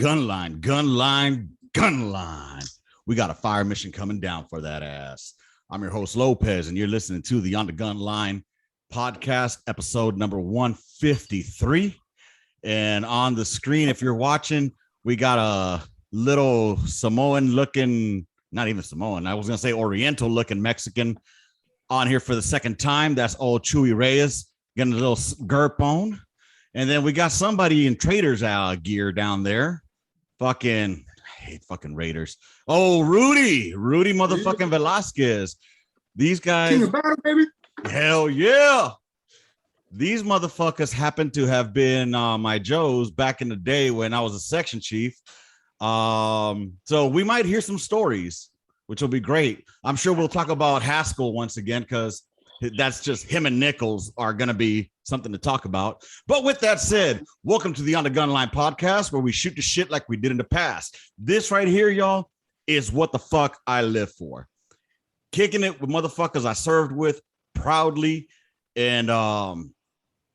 gun line. We got a fire mission coming down for that ass. I'm your host, Lopez, and you're listening to the On the Gun Line podcast, episode number 153. And on the screen, if you're watching, we got a little Samoan looking, not even Samoan, I was going to say Oriental looking Mexican on here for the second time. That's old Chewy Reyes getting a little gerp on. And then we got somebody in Traders gear down there. I hate fucking Raiders. Oh, Rudy motherfucking Velasquez. These guys. King of battle, baby. Hell yeah. These motherfuckers happen to have been my Joes back in the day when I was a section chief. So we might hear some stories, which will be great. I'm sure we'll talk about Haskell once again, because that's just him and Nichols are going to be something to talk about. But with that said, welcome to the On the Gun Line podcast, where we shoot the shit like we did in the past. This right here, y'all, is what the fuck I live for. Kicking it with motherfuckers I served with proudly and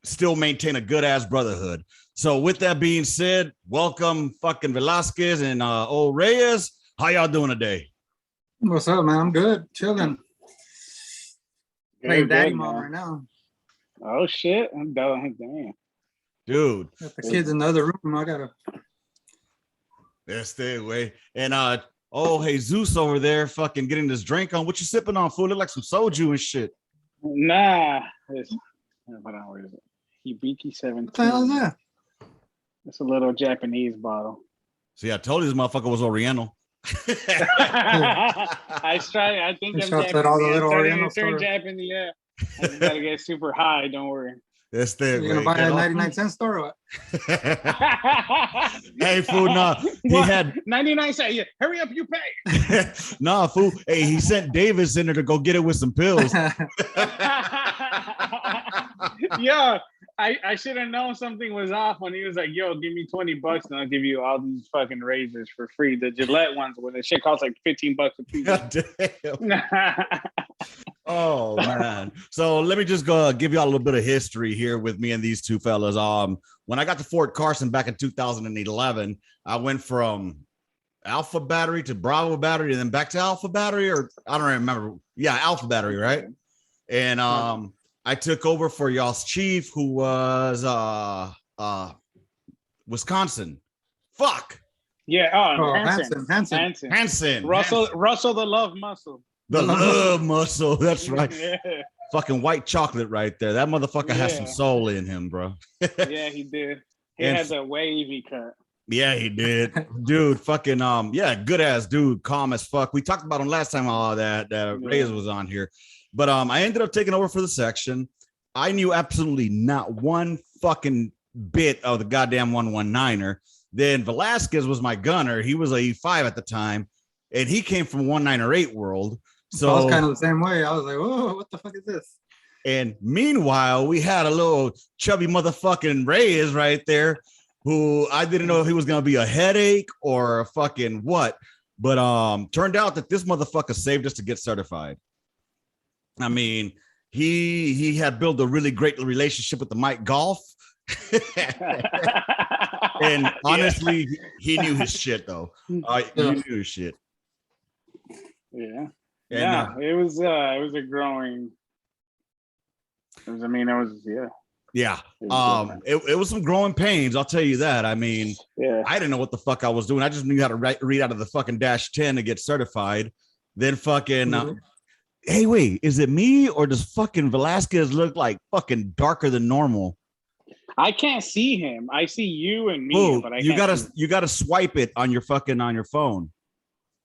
still maintain a good ass brotherhood. So with that being said, welcome fucking Velasquez and old Reyes. How y'all doing today? What's up, man? I'm good. Chilling. Playing daddy mom right now. Oh shit! I'm done. Damn, dude. Got the kids in the other room. I gotta. Stay away. And hey, Zeus over there, fucking getting this drink on. What you sipping on? Food look like some soju and shit. Nah, what is it? Hibiki 17. What the hell is that? It's a little Japanese bottle. See, I told you this motherfucker was Oriental. I tried. I think I'm Japanese. All the little Oriental turn Japanese. Yeah, I just gotta get super high. Don't worry. That's there. You're gonna buy a 99-cent store or what? Hey, fool, nah. He had 99 cents. Yeah, hurry up, you pay. Nah, fool. Hey, he sent Davis in there to go get it with some pills. Yeah, I should have known something was off when he was like, yo, give me $20 and I'll give you all these fucking razors for free. The Gillette ones where the shit costs like $15 a piece. God damn. Oh man. So let me just go give you all a little bit of history here with me and these two fellas. When I got to Fort Carson back in 2011, I went from Alpha Battery to Bravo Battery and then back to Alpha Battery, or I don't remember. Yeah, Alpha Battery, right? And I took over for y'all's chief, who was Wisconsin. Fuck. Yeah, Hanson. Russell the love muscle. The love muscle. That's right. Yeah. Fucking white chocolate right there. That motherfucker has some soul in him, bro. Yeah, he did. He had a wavy cut. Yeah, he did. Dude, fucking good ass dude, calm as fuck. We talked about him last time that Reyes was on here. But I ended up taking over for the section. I knew absolutely not one fucking bit of the goddamn 119er. Then Velasquez was my gunner. He was a E5 at the time, and he came from 198 world. So I was kind of the same way. I was like, "Whoa, what the fuck is this?" And meanwhile, we had a little chubby motherfucking Reyes right there, who I didn't know if he was gonna be a headache or a fucking what. But turned out that this motherfucker saved us to get certified. I mean, he had built a really great relationship with the Mike Golf. And honestly, he knew his shit though. He knew his shit. Yeah. And, it was a growing. It was some growing pains. I'll tell you that. I mean, I didn't know what the fuck I was doing. I just knew how to read out of the fucking -10 to get certified. Then fucking. Hey, wait, is it me or does fucking Velasquez look like fucking darker than normal? I can't see him. I see you and me. Ooh, but you gotta swipe it on your phone.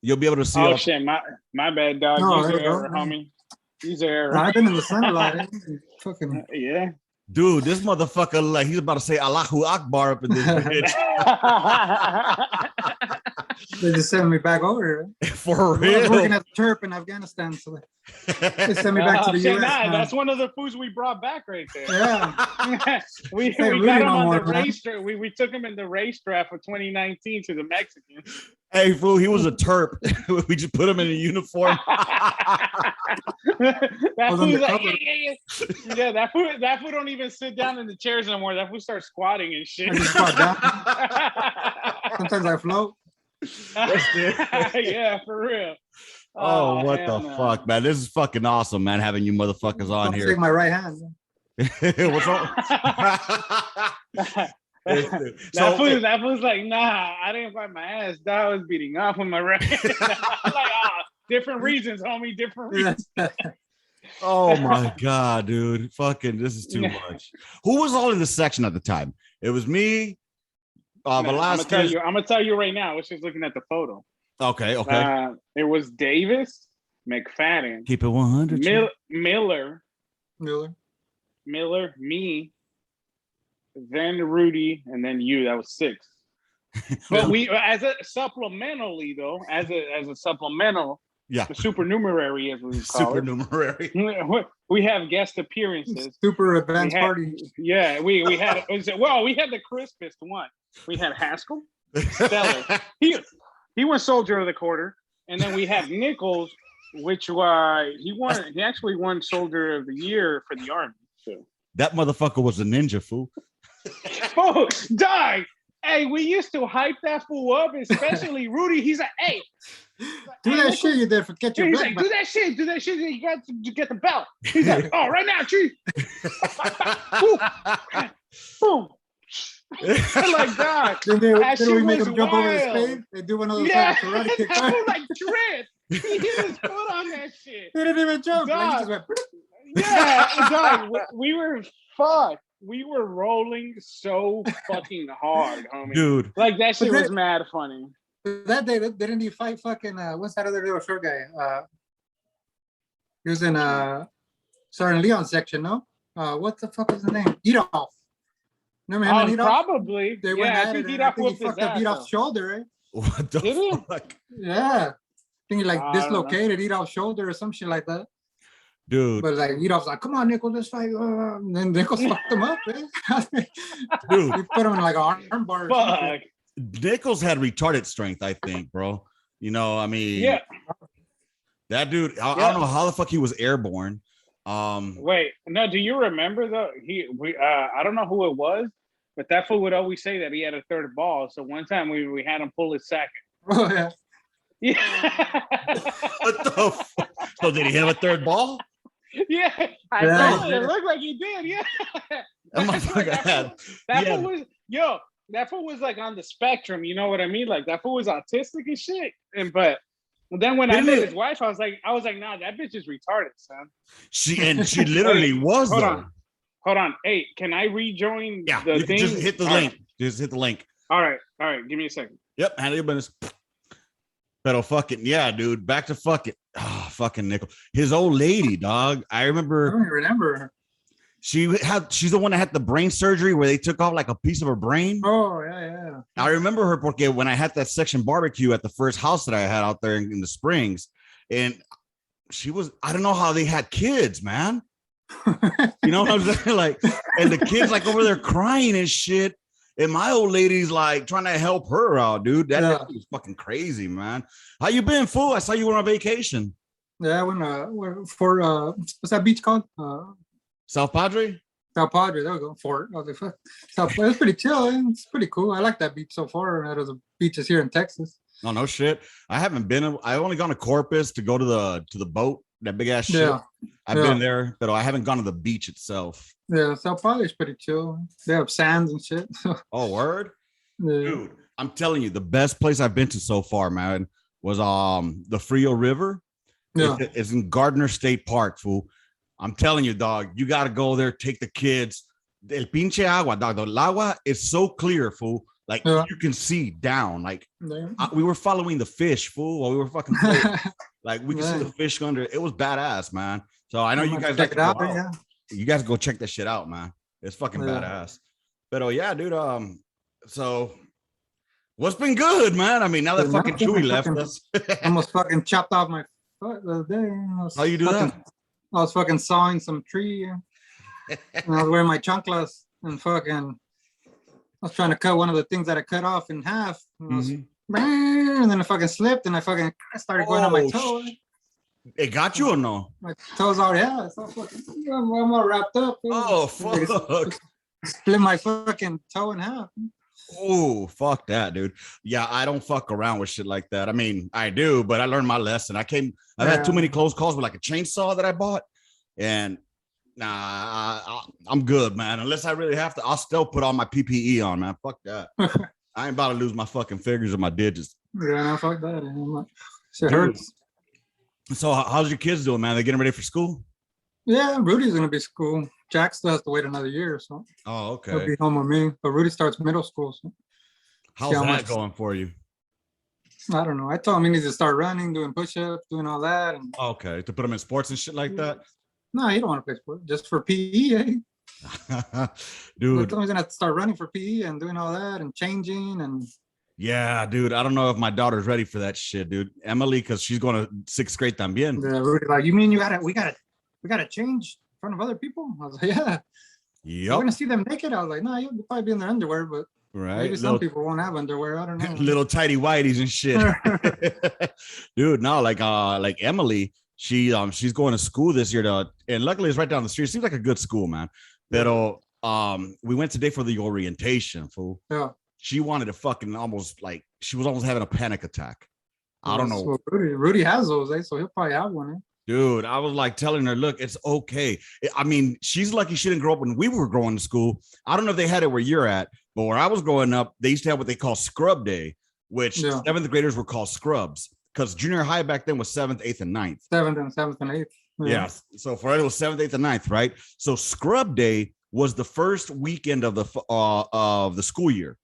You'll be able to see. Oh shit, my bad, dog. No, Use the error, homie. Use the error. I've been in the sun a lot. Fucking yeah. Dude, this motherfucker, like he's about to say Allahu Akbar up in this bitch. They just sent me back over here. For real. I was working at the Terp in Afghanistan, so they sent me back to the US. That's one of the foods we brought back right there. Yeah. we got him on the race. We took him in the race draft of 2019 to the Mexicans. Hey, fool, he was a Terp. We just put him in a uniform. That fool's like, yeah. That fool don't even sit down in the chairs anymore. That fool starts squatting and shit. Sometimes I float. Yeah, for real. Oh, what hell the no. fuck, man? This is fucking awesome, man. Having you motherfuckers on Don't here. shake my right hand. What's wrong? That fool's like, nah, I didn't fight my ass. I was beating off with my right. I'm like, different reasons, homie. Different reasons. Oh my god, dude! Fucking, this is too much. Who was all in the section at the time? It was me. Velasquez. I'm gonna tell you right now. I was just looking at the photo. Okay. It was Davis, McFadden, Keep it 100. Miller, me, then Rudy, and then you. That was 6. But we, as a supplementally though, as a supplemental, yeah, the supernumerary as we call supernumerary. it. We have guest appearances. Super advanced party. Yeah, we had. We had the crispest one. We had Haskell, Stellar. He won Soldier of the Quarter, and then we had Nichols, which he won. He actually won Soldier of the Year for the Army. So that motherfucker was a ninja, fool. Oh, die! Hey, we used to hype that fool up, especially Rudy. He's like, hey, do that shit you did. Forget your. He's like, do that shit. You got to get the belt. He's like, oh, right now, Chief. Boom. Like God. Then we make him jump over his face. They do one of those karate kicks. Like Dread. He hit his foot on that shit. He didn't even jump. Like, he just went. Yeah, dog. We were fucked. We were rolling so fucking hard, homie. Dude. Like that shit was mad funny. That day, didn't he fight fucking what's that other little short guy? He was in Sergeant Leon's section, no? What the fuck is the name? Edoff. Remember him and Edoff? Probably. They went at it, and I think he fucked up Edoff's shoulder, right? What the fuck? Yeah. I think he like dislocated Edoff's shoulder or some shit like that. Dude. But like Edoff's like, come on, Nichols, let's fight. And then Nichols fucked him up, man. Dude. He put him in like an arm bar or something. Nichols had retarded strength, I think, bro. You know, I mean, yeah. That dude, I don't know how the fuck he was airborne. Wait, no, do you remember though? I don't know who it was, but that fool would always say that he had a third ball. So one time we had him pull his second. Oh yeah. Yeah. What the fuck? So did he have a third ball? Yeah, I know. It looked like he did. Yeah. That motherfucker had. That fool was that fool was like on the spectrum. You know what I mean? Like that fool was autistic and shit. But then when I met his wife, I was like, nah, that bitch is retarded, son. She literally was. Hold on. Hey, can I rejoin the thing? Just hit the link. Just hit the link. All right. Give me a second. Yep. Handle your business. But fucking dude. Back to fucking fucking Nickel. His old lady, dog. I don't remember her. She's the one that had the brain surgery where they took off like a piece of her brain. Oh, yeah. I remember her porque when I had that section barbecue at the first house that I had out there in the Springs, and she was, I don't know how they had kids, man. You know what I'm saying? Like, and the kids like over there crying and shit. And my old lady's like trying to help her out, dude. That was fucking crazy, man. How you been, fool? I saw you were on vacation. Yeah, I went for what's that beach called? South Padre? South Padre, there we go. Fort. I was like, fuck. South, it's pretty chill. It's pretty cool. I like that beach so far. Out of the beaches here in Texas. Oh, no shit. I haven't been. I've only gone to Corpus to go to the boat, that big ass ship. I've been there, but I haven't gone to the beach itself. Yeah, South Padre is pretty chill. They have sands and shit. Oh, word? Yeah. Dude, I'm telling you, the best place I've been to so far, man, was the Frio River. Yeah. It's in Gardner State Park, fool. I'm telling you, dog, you got to go there, take the kids. El pinche agua, dog. The agua is so clear, fool. Like, you can see down. Like, we were following the fish, fool, while we were fucking floating. Like, we could see the fish under. It was badass, man. So I know you guys like to go out. You guys go check that shit out, man. It's fucking badass. But yeah, dude. So what's been good, man? I mean, now that fucking Chewy left us, almost fucking chopped off my foot the other day. How you do that? I was fucking sawing some tree, and I was wearing my chanclas and fucking. I was trying to cut one of the things that I cut off in half, and then I fucking slipped, and I started going on my toe. It got you or no? My toes already I'm all wrapped up. Oh fuck! Split my fucking toe in half. Oh, fuck that, dude. Yeah, I don't fuck around with shit like that. I mean, I do, but I learned my lesson. I've had too many close calls with like a chainsaw that I bought, and nah, I'm good, man. Unless I really have to, I'll still put all my PPE on, man. Fuck that. I ain't about to lose my fucking fingers or my digits. Yeah, no, fuck that. Shit Dude. hurts. So, how's your kids doing, man? They getting ready for school? Yeah, Rudy's gonna be school. Jack still has to wait another year, so Oh, he'll okay. be home with me. But Rudy starts middle school, so How's that going for you? I don't know. I told him he needs to start running, doing push-ups, doing all that. And Okay, to put them in sports and shit like that. no, he don't want to play sport, just for PE. Eh? I Dude, told him he's gonna have to start running for PE and doing all that and changing and. yeah, dude. I don't know if my daughter's ready for that shit, dude. Emily, because she's going to sixth grade también. Yeah, Rudy, like, you mean we gotta change in front of other people? I was like, yeah. You're Yep. gonna see them naked. I was like, no, you'll probably be in their underwear, but Right. maybe some people won't have underwear. I don't know. Little tighty whities and shit. Dude, no, like Emily, she's going to school this year and luckily it's right down the street. It seems like a good school, man. Pero we went today for the orientation, fool. Yeah. She wanted to fucking she was almost having a panic attack. I don't know. So Rudy has those, so he'll probably have one. Eh? Dude, I was like telling her, look, it's okay. I mean, she's lucky she didn't grow up when we were going to school. I don't know if they had it where you're at, but where I was growing up, they used to have what they call scrub day, which seventh graders were called scrubs because junior high back then was 7th, 8th, and 9th. 7th and 8th. Yeah. So for it was 7th, 8th, and 9th, right? So scrub day was the first weekend of the school year.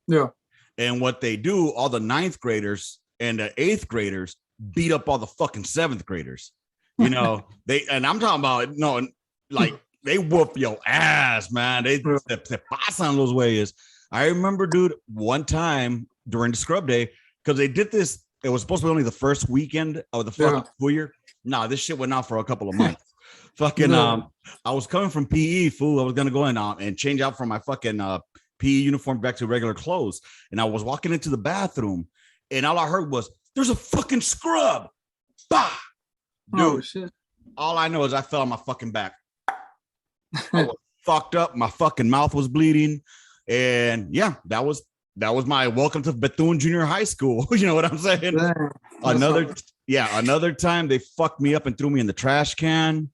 Yeah. And what they do, all the 9th graders and the 8th graders beat up all the fucking 7th graders. You know, and I'm talking about, no, like they whoop your ass, man. They pasan los ways. I remember, dude, one time during the scrub day, because they did this, it was supposed to be only the first weekend of the fucking school year. Nah, this shit went on for a couple of months. Fucking, I was coming from PE, fool. I was gonna go in and change out from my fucking PE uniform back to regular clothes, and I was walking into the bathroom, and all I heard was, "There's a fucking scrub!" Bah! Dude, oh shit! All I know is I fell on my fucking back. I was fucked up. My fucking mouth was bleeding, and yeah, that was my welcome to Bethune Junior High School. You know what I'm saying? Damn. Another time they fucked me up and threw me in the trash can.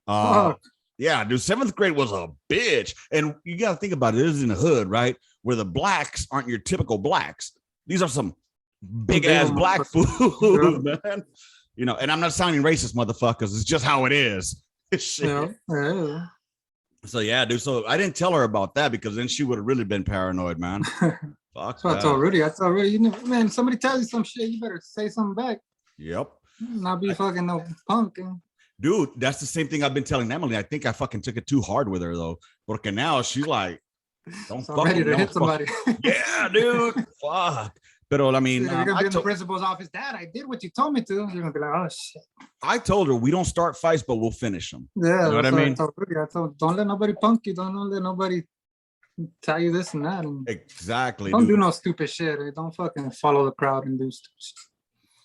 Yeah, dude, 7th grade was a bitch, and you got to think about it. This is in the hood, right? Where the blacks aren't your typical blacks. These are some big ass black food, man. You know, and I'm not sounding racist, motherfuckers. It's just how it is. Shit. Yeah. So yeah, dude. So I didn't tell her about that because then she would have really been paranoid, man. Fuck. So I told Rudy, you know, man, somebody tells you some shit, you better say something back. Yep. Not be fucking no punk. Dude, that's the same thing I've been telling Emily. I think I fucking took it too hard with her though. Porque now she's like, don't fucking ready to hit somebody. Yeah, dude. Fuck. But I mean, you're gonna be in the principal's office. Dad, I did what you told me to. You're gonna be like, oh shit. I told her we don't start fights, but we'll finish them. Yeah, you know what I mean. I told, don't let nobody punk you. Don't let nobody tell you this and that. And exactly. Don't do no stupid shit. Don't fucking follow the crowd and do stupid shit.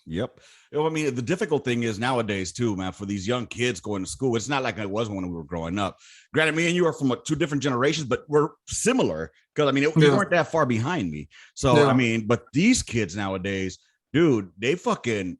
Yep. I mean, the difficult thing is nowadays too, man, for these young kids going to school, it's not like it was when we were growing up. Granted, me and you are from two different generations, but we're similar because I mean, you weren't that far behind me. So, I mean, but these kids nowadays, dude, they fucking,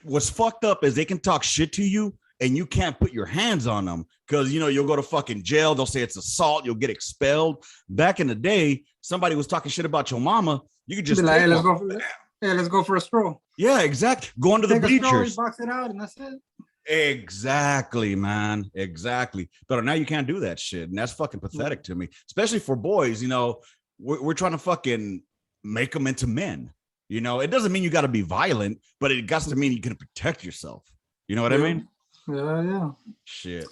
what's fucked up is they can talk shit to you and you can't put your hands on them because, you know, you'll go to fucking jail. They'll say it's assault. You'll get expelled. Back in the day, somebody was talking shit about your mama. You could just like, hey, let's go for a stroll. Yeah, exactly. Go into the bleachers. Box it out, and that's it. Exactly, man. Exactly. But now you can't do that shit, and that's fucking pathetic to me. Especially for boys, you know, we're trying to fucking make them into men. You know, it doesn't mean you got to be violent, but it got to mean you can protect yourself. You know what I mean? Yeah. Shit.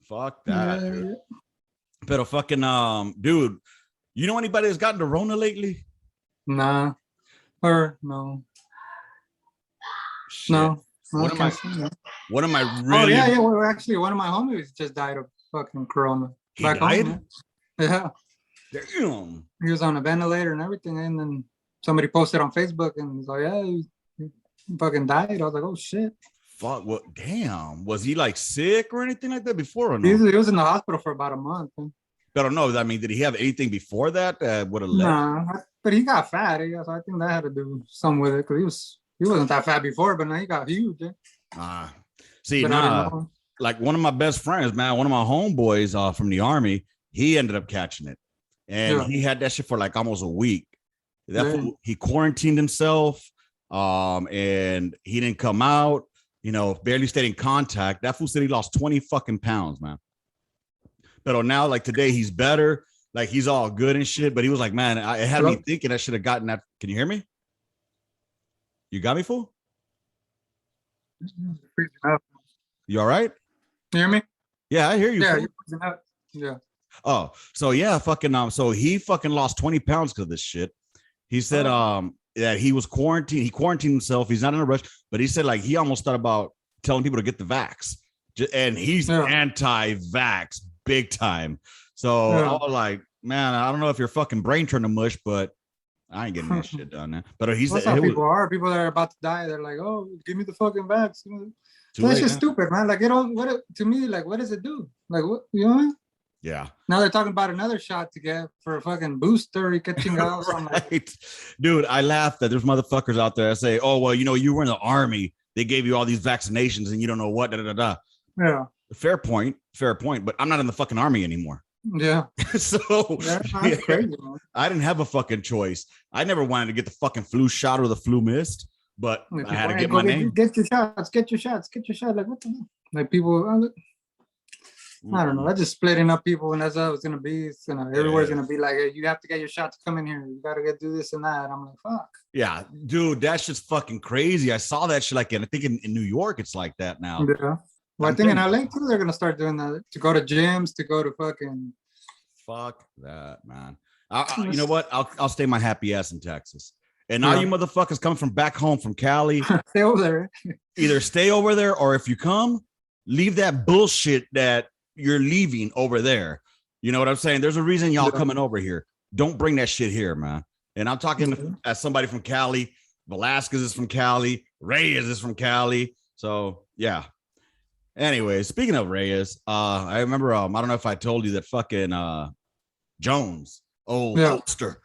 Fuck that. Dude. But fucking dude, you know anybody that's gotten the Rona lately? Nah. Or no. Shit. No. One of my really. Oh yeah. Well, actually, one of my homies just died of fucking corona. He died? Home, yeah. Damn. He was on a ventilator and everything, and then somebody posted on Facebook and was like, "Yeah, he fucking died." I was like, "Oh shit." Fuck. What? Damn. Was he like sick or anything like that before or no? He was in the hospital for about a month. Man. But I don't know. I mean, did he have anything before that that would have led? Nah, but he got fat. I guess I think that had to do some with it because he wasn't that fat before, but now he got huge. See, But I don't nah, know. like one of my best friends, man, one of my homeboys from the army, he ended up catching it. And Yeah. he had that shit for like almost a week. That Yeah. fool, he quarantined himself, and he didn't come out, you know, barely stayed in contact. That fool said he lost 20 fucking pounds, man. But now, like today, he's better. Like he's all good and shit. But he was like, man, it had me thinking I should have gotten that. Can you hear me? You got me, fool? Freezing up. You all right? You hear me? Yeah, I hear you. Yeah, fool. you're freezing up. Yeah. Oh, so yeah, fucking so he fucking lost 20 pounds because of this shit. He said that he was quarantined. He quarantined himself. He's not in a rush, but he said like he almost thought about telling people to get the vax. And he's anti-vax big time. So I was like, man, I don't know if your fucking brain turned to mush, but I ain't getting that shit done now. But he's That's how people are. People that are about to die, they're like, "Oh, give me the fucking vax." That's just stupid, man. Like, to me, like, what does it do? Like, what, you know? Yeah. Now they're talking about another shot to get for a fucking booster. Right. Dude, I laughed that there's motherfuckers out there that say, "Oh, well, you know, you were in the army. They gave you all these vaccinations and you don't know what, da da da da." Yeah. Fair point. But I'm not in the fucking army anymore. Yeah. So that's crazy, man. I didn't have a fucking choice. I never wanted to get the fucking flu shot or the flu mist, but I had to get my name. Get your shots. Get your shots. Like, what the hell? Like, people, I don't know. That's just splitting up people, and that's how it's gonna be. It's everywhere's gonna be like, hey, you have to get your shot to come in here. You gotta do this and that. I'm like, fuck. Yeah, dude, that's just fucking crazy. I saw that shit like, I think in New York, it's like that now. Yeah. Well, I think in LA too, they're gonna start doing that. To go to gyms, to go to fucking. Fuck that, man. You know what? I'll stay my happy ass in Texas. And all you motherfuckers come from back home from Cali, stay over there. Either stay over there, or if you come, leave that bullshit that you're leaving over there. You know what I'm saying? There's a reason y'all coming over here. Don't bring that shit here, man. And I'm talking as somebody from Cali. Velasquez is from Cali. Reyes is from Cali. So yeah. Anyway, speaking of Reyes, I remember, I don't know if I told you that fucking Jones, Ulster.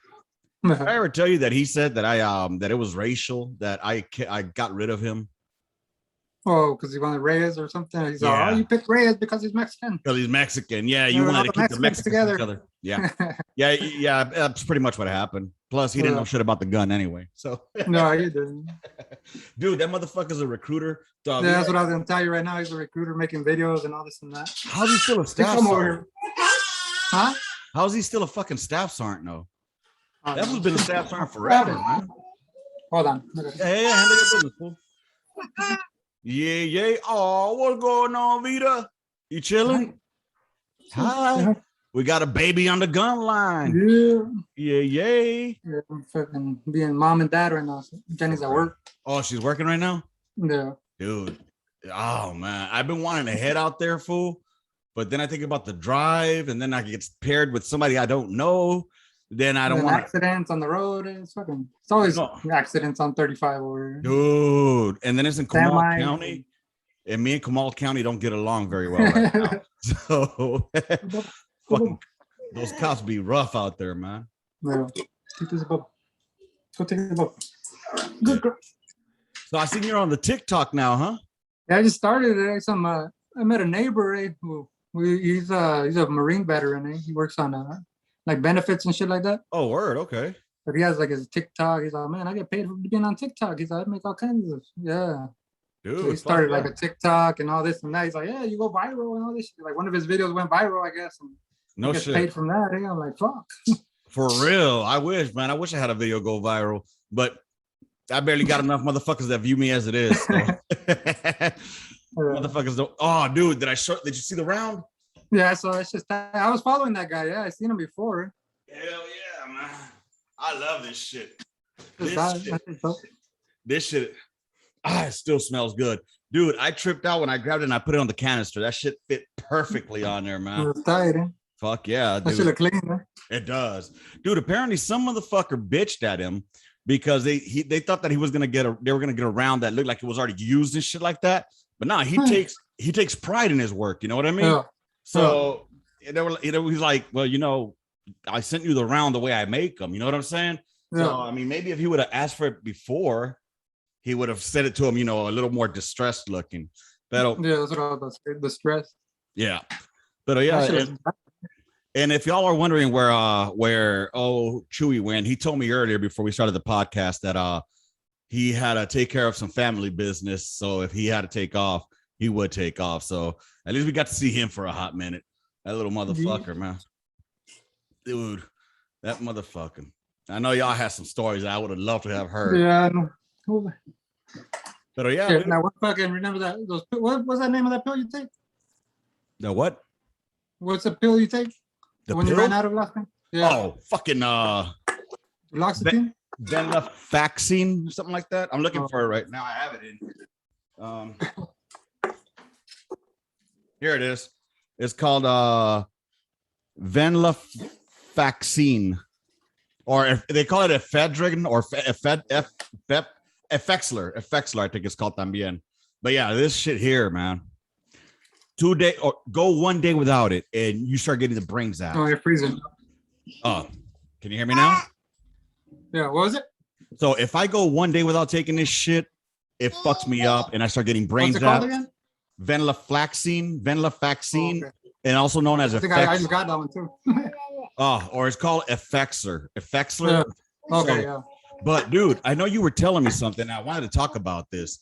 Did I ever tell you that he said that that it was racial, that I got rid of him? Oh, because he wanted Reyes or something. He's like, oh, you picked Reyes because he's Mexican. Because he's Mexican. Yeah, you wanted to keep the Mexicans together. Yeah. yeah, that's pretty much what happened. Plus, he didn't know shit about the gun anyway. So no, he didn't. Dude, that motherfucker's a recruiter. Dog, yeah, that's what I was gonna tell you right now. He's a recruiter making videos and all this and that. How's he still a staff sergeant? Huh? How's he still a fucking staff sergeant though? That was been a staff sergeant forever, man. Hold on. Hey, handle your business, fool. Yeah. Oh, what's going on, Vita? You chilling? Hi. We got a baby on the gun line. Yeah. I'm fucking being mom and dad right now. So Jenny's at work. Oh, she's working right now? Yeah. Dude. Oh man. I've been wanting to head out there, fool. But then I think about the drive, and then I get paired with somebody I don't know. Then I don't want accidents on the road. It's always accidents on 35 over. Dude. And then it's in Comal County. And me and Comal County don't get along very well right now. So fucking, those cops be rough out there, man. Yeah. Take this bubble. Go take the bubble. Good girl. So I seen you're on the TikTok now, huh? Yeah, I just started it. I met a neighbor, who he's a Marine veteran. He works on like benefits and shit like that. Oh, word, okay. But he has like his TikTok. He's like, man, I get paid for being on TikTok. He's like, I make all kinds of Dude, so he started like a TikTok and all this and that. He's like, yeah, you go viral and all this shit. Like one of his videos went viral, I guess. And no shit. Paid from that. I'm like, fuck. For real. I wish, man. I wish I had a video go viral, but I barely got enough motherfuckers that view me as it is. So. Motherfuckers don't. Oh, dude, did you see the round? Yeah, so it's just I was following that guy. Yeah, I seen him before. Hell yeah, man. I love this shit. This shit. It still smells good. Dude, I tripped out when I grabbed it and I put it on the canister. That shit fit perfectly on there, man. It was tight, eh? Fuck yeah, dude. That should have cleaned, huh? It does. Dude, apparently some motherfucker bitched at him because they thought that they were gonna get a round that looked like it was already used and shit like that. But nah, he takes pride in his work, you know what I mean? Yeah. So he's like, well, I sent you the round the way I make them. You know what I'm saying? Yeah. So I mean, maybe if he would have asked for it before, he would have said it to him, a little more distressed looking. But Yeah, that's what I was about to say. The stress. yeah, but yeah. And if y'all are wondering where Chewy went, he told me earlier before we started the podcast that he had to take care of some family business. So if he had to take off, he would take off. So at least we got to see him for a hot minute. That little motherfucker, man. Dude, that motherfucker. I know y'all had some stories I would have loved to have heard. Yeah, I know. But yeah. Now what fucking remember that what was that name of that pill you take? The what? What's the pill you take? When you ran out of last time? Yeah. Oh, fucking Loxetine? Venlafaxine, something like that. I'm looking for it right now. I have it in here it is. It's called Venlafaxine, or if they call it ephedrine or Effexler, I think it's called también. But yeah, this shit here, man. 2 days or go 1 day without it, and you start getting the brains out. Oh, you're freezing. Oh, can you hear me now? Yeah, what was it? So if I go 1 day without taking this shit, it fucks me up, and I start getting brains What's it called out. again? Venlafaxine, Oh, okay. and also known as I think I just got that one too. or it's called Effexler. Yeah. Okay, So, yeah. But dude, I know you were telling me something. I wanted to talk about this.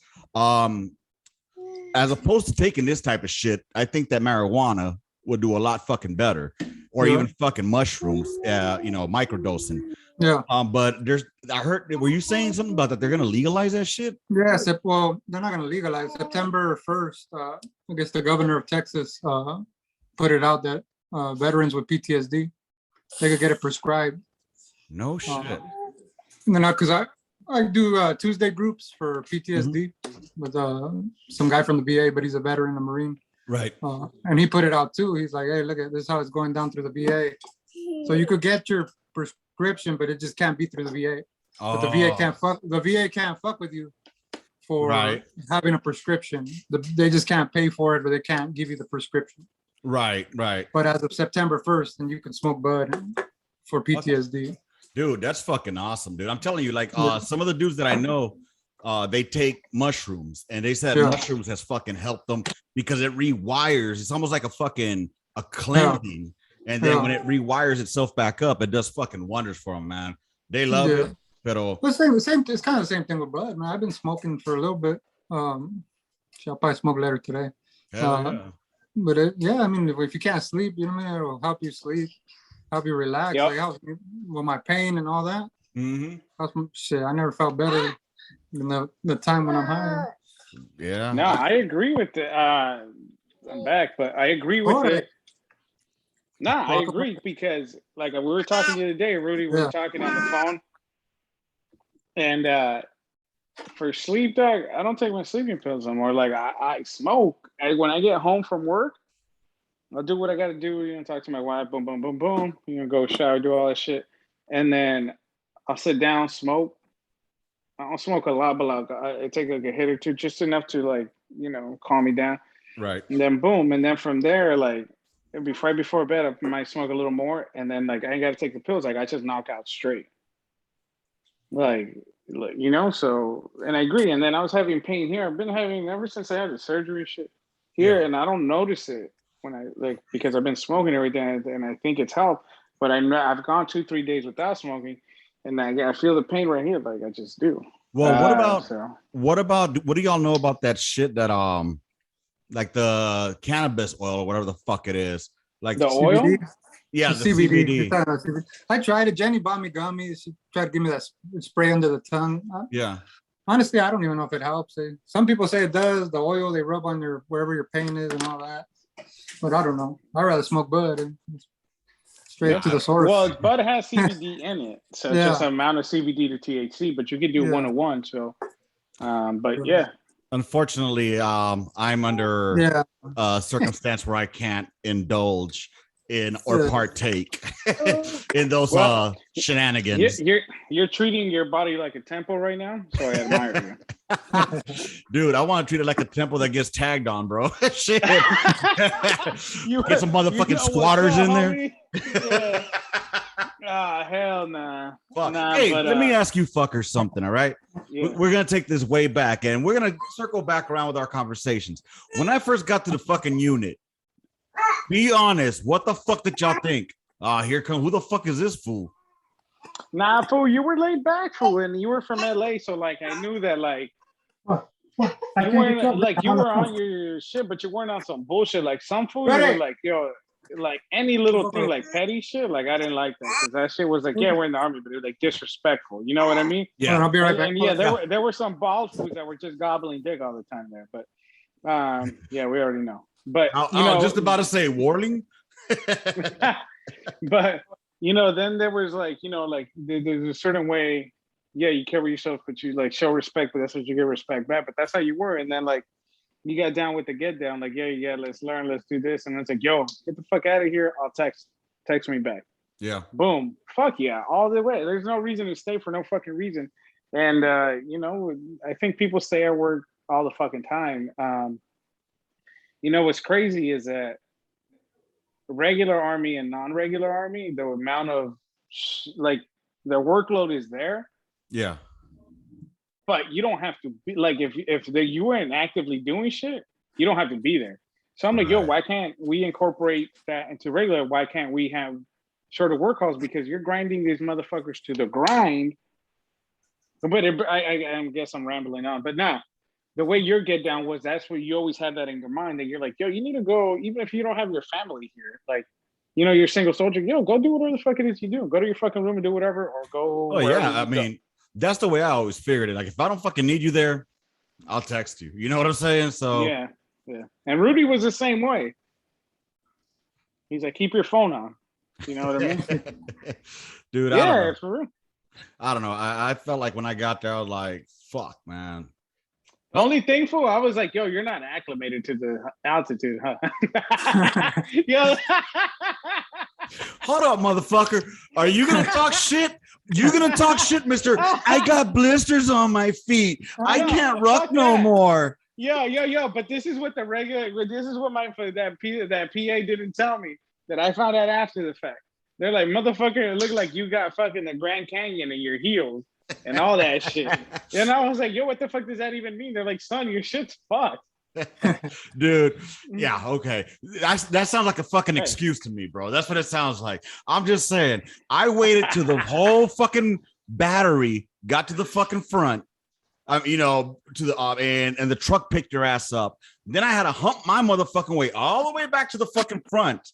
As opposed to taking this type of shit, I think that marijuana would do a lot fucking better, or even fucking mushrooms, microdosing. Yeah. But I heard, were you saying something about that they're gonna legalize that shit? Yeah, well, they're not gonna legalize September 1st. I guess the governor of Texas put it out that veterans with PTSD, they could get it prescribed. No shit. And then because I do Tuesday groups for PTSD with some guy from the VA, but he's a veteran, a Marine. Right. And he put it out too. He's like, hey, look at this is how it's going down through the VA. So you could get your prescription, but it just can't be through the VA. But the VA can't fuck. The VA can't fuck with you for having a prescription. They just can't pay for it, but they can't give you the prescription. Right. But as of September 1st, then you can smoke bud for PTSD. Dude, that's fucking awesome, dude. I'm telling you, like some of the dudes that I know, they take mushrooms, and they said mushrooms has fucking helped them because it rewires. It's almost like a cleansing. And then when it rewires itself back up, it does fucking wonders for them, man. They love it. Pero it's kind of the same thing with bud, man. I've been smoking for a little bit. I'll probably smoke later today. But I mean, if you can't sleep, you know what I mean? It'll help you sleep, help you relax. Yep. Like with my pain and all that. Mm-hmm. Shit, I never felt better than the time when I'm high. Yeah. No, I agree with it. I'm back, but I agree with it. No, I agree because like we were talking the other day, Rudy, we were talking on the phone. And for sleep, dog, I don't take my sleeping pills anymore. Like I smoke. When I get home from work, I'll do what I got to do. Talk to my wife, boom, boom, boom, boom. Go shower, do all that shit. And then I'll sit down, smoke. I don't smoke a lot, but like I take like a hit or two, just enough to calm me down. Right. And then boom. And then from there, like it'd be right before bed, I might smoke a little more. And then like I ain't got to take the pills. Like I just knock out straight. So, and I agree. And then I was having pain here. I've been having ever since I had the surgery shit here, and I don't notice it when I because I've been smoking every day, and I think it's helped. But I've gone 2-3 days without smoking, and I feel the pain right here, like I just do. Well, what do y'all know about that shit that like the cannabis oil or whatever the fuck it is, like the oil? CBD? Yeah, the CBD. I tried it. Jenny bought me gummies. She tried to give me that spray under the tongue. Honestly, I don't even know if it helps. Some people say it does. The oil they rub on wherever your pain is and all that. But I don't know. I'd rather smoke bud and straight to the source. Well, bud has CBD in it, so it's just an amount of CBD to THC. But you could do 101. So, Unfortunately, I'm under a circumstance where I can't indulge in or partake in those shenanigans. You're treating your body like a temple right now, so I admire you. Dude, I want to treat it like a temple that gets tagged on, bro. Shit. Get some motherfucking squatters in there. Yeah. Hell nah. Hey, let me ask you fuckers something, all right? Yeah. We're going to take this way back, and we're going to circle back around with our conversations. When I first got to the fucking unit, be honest, what the fuck did y'all think? Here come, who the fuck is this fool? Nah, fool, you were laid back, fool, and you were from LA, so like I knew that like you weren't like you were on your shit, but you weren't on some bullshit. Like some fool, you were like, yo, like any little thing like petty shit, like I didn't like that because that shit was like, yeah, we're in the army, but it was like disrespectful. You know what I mean? Yeah, I'll be right back. And yeah, there were some bald fools that were just gobbling dick all the time there, but yeah, we already know. But you know, just about to say warning. But you know, then there was like, you know, like there's a certain way, yeah, you carry yourself, but you like show respect, but that's what you get respect back. But that's how you were. And then like you got down with the get down, like, yeah, let's learn, let's do this. And it's like, yo, get the fuck out of here. I'll text me back. Yeah. Boom. Fuck yeah. All the way. There's no reason to stay for no fucking reason. And you know, I think people stay at work all the fucking time. You know, what's crazy is that regular army and non-regular army, the amount of like their workload is there. Yeah. But you don't have to be like if you weren't actively doing shit, you don't have to be there. So I'm like, yo, why can't we incorporate that into regular? Why can't we have shorter work calls? Because you're grinding these motherfuckers to the grind. But I guess I'm rambling on. But nah, the way your get down was that's what you always had that in your mind that you're like, yo, you need to go, even if you don't have your family here, like, you know, you're a single soldier, yo, go do whatever the fuck it is you do. Go to your fucking room and do whatever, or go. Oh yeah, I mean, that's the way I always figured it. Like, if I don't fucking need you there, I'll text you. You know what I'm saying? So yeah. And Rudy was the same way. He's like, keep your phone on. You know what I mean? Dude, yeah, for real. I don't know. I felt like when I got there, I was like, fuck, man. The only thing, fool, I was like, yo, you're not acclimated to the altitude, huh? Yo. Hold up, motherfucker. Are you going to talk shit? You going to talk shit, mister? I got blisters on my feet. I can't rock no more. Yo. But this is what that PA didn't tell me that I found out after the fact. They're like, motherfucker, it looked like you got fucking the Grand Canyon in your heels and all that shit. And I was like, yo, what the fuck does that even mean? They're like, son, your shit's fucked. Dude, yeah, okay. That sounds like a fucking excuse to me, bro. That's what it sounds like. I'm just saying, I waited till the whole fucking battery got to the fucking front. You know, to the and the truck picked your ass up. Then I had to hump my motherfucking way all the way back to the fucking front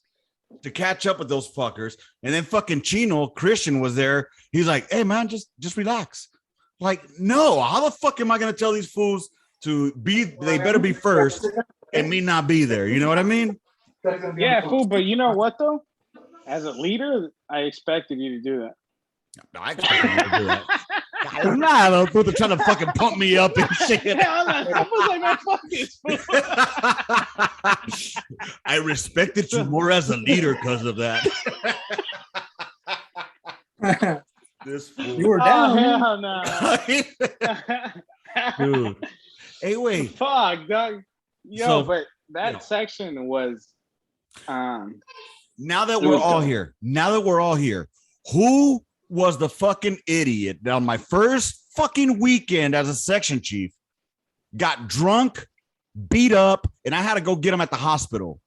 to catch up with those fuckers. And then fucking Chino Christian was there. He's like, hey man, just relax. Like, no, how the fuck am I gonna tell these fools to be, they better be first and me not be there? You know what I mean? Yeah, fool, but you know what though? As a leader, I expected you to do that. I expected you to do that. Nah, they're trying to fucking pump me up and shit. I was like, man, fuck this fool. I respected you more as a leader because of that. This fool. You were down. Hell no. Dude. Hey, wait. Fuck, dog. Yo, but that section was now that we're all here, who was the fucking idiot on my first fucking weekend as a section chief, got drunk, beat up, and I had to go get him at the hospital?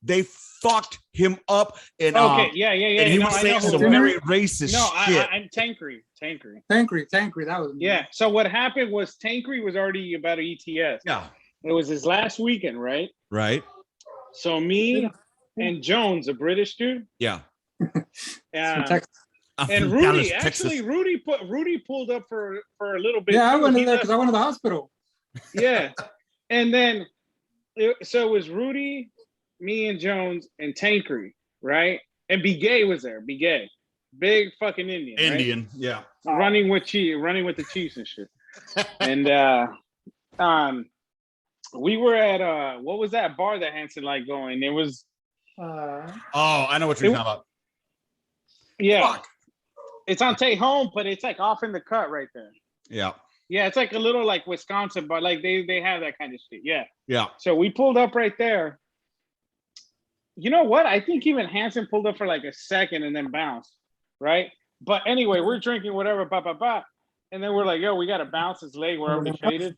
They fucked him up, and yeah. And he was saying some very racist shit. I'm Tankry. That was So what happened was Tankry was already about ETS. Yeah, it was his last weekend, right? Right. So me and Jones, a British dude. Yeah. And Rudy, actually, Rudy pulled up for a little bit. Yeah, I went in there because I went to the hospital. Yeah, and then so it was Rudy, me and Jones and Tankry, right? And Bigay was there. Bigay, big fucking Indian, right? Yeah, running with the Chiefs and shit. And we were at what was that bar that Hanson liked going? It was Oh, I know what you're talking about. Yeah. Fuck. It's on Take Home, but it's like off in the cut right there. Yeah. Yeah, it's like a little like Wisconsin, but like they have that kind of shit. Yeah. Yeah. So we pulled up right there. You know what? I think even Hanson pulled up for like a second and then bounced, right? But anyway, we're drinking whatever, and then we're like, yo, we gotta bounce. It's late. We're already faded.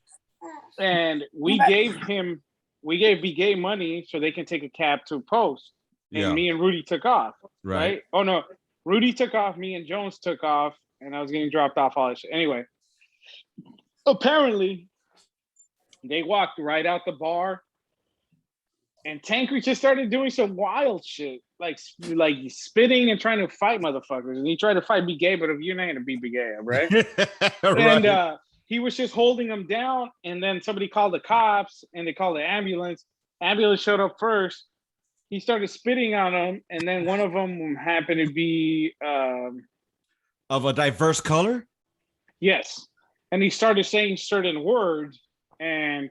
And we gave BK money so they can take a cab to Post. And me and Rudy took off. Right? Oh no, Rudy took off, me and Jones took off, and I was getting dropped off, all that shit. Anyway, apparently they walked right out the bar, and Tankry just started doing some wild shit, like spitting and trying to fight motherfuckers. And he tried to fight BK, but if you're not gonna beat BK, right? Right. And he was just holding them down, and then somebody called the cops, and they called the ambulance. Ambulance showed up first. He started spitting on them, and then one of them happened to be of a diverse color. Yes, and he started saying certain words and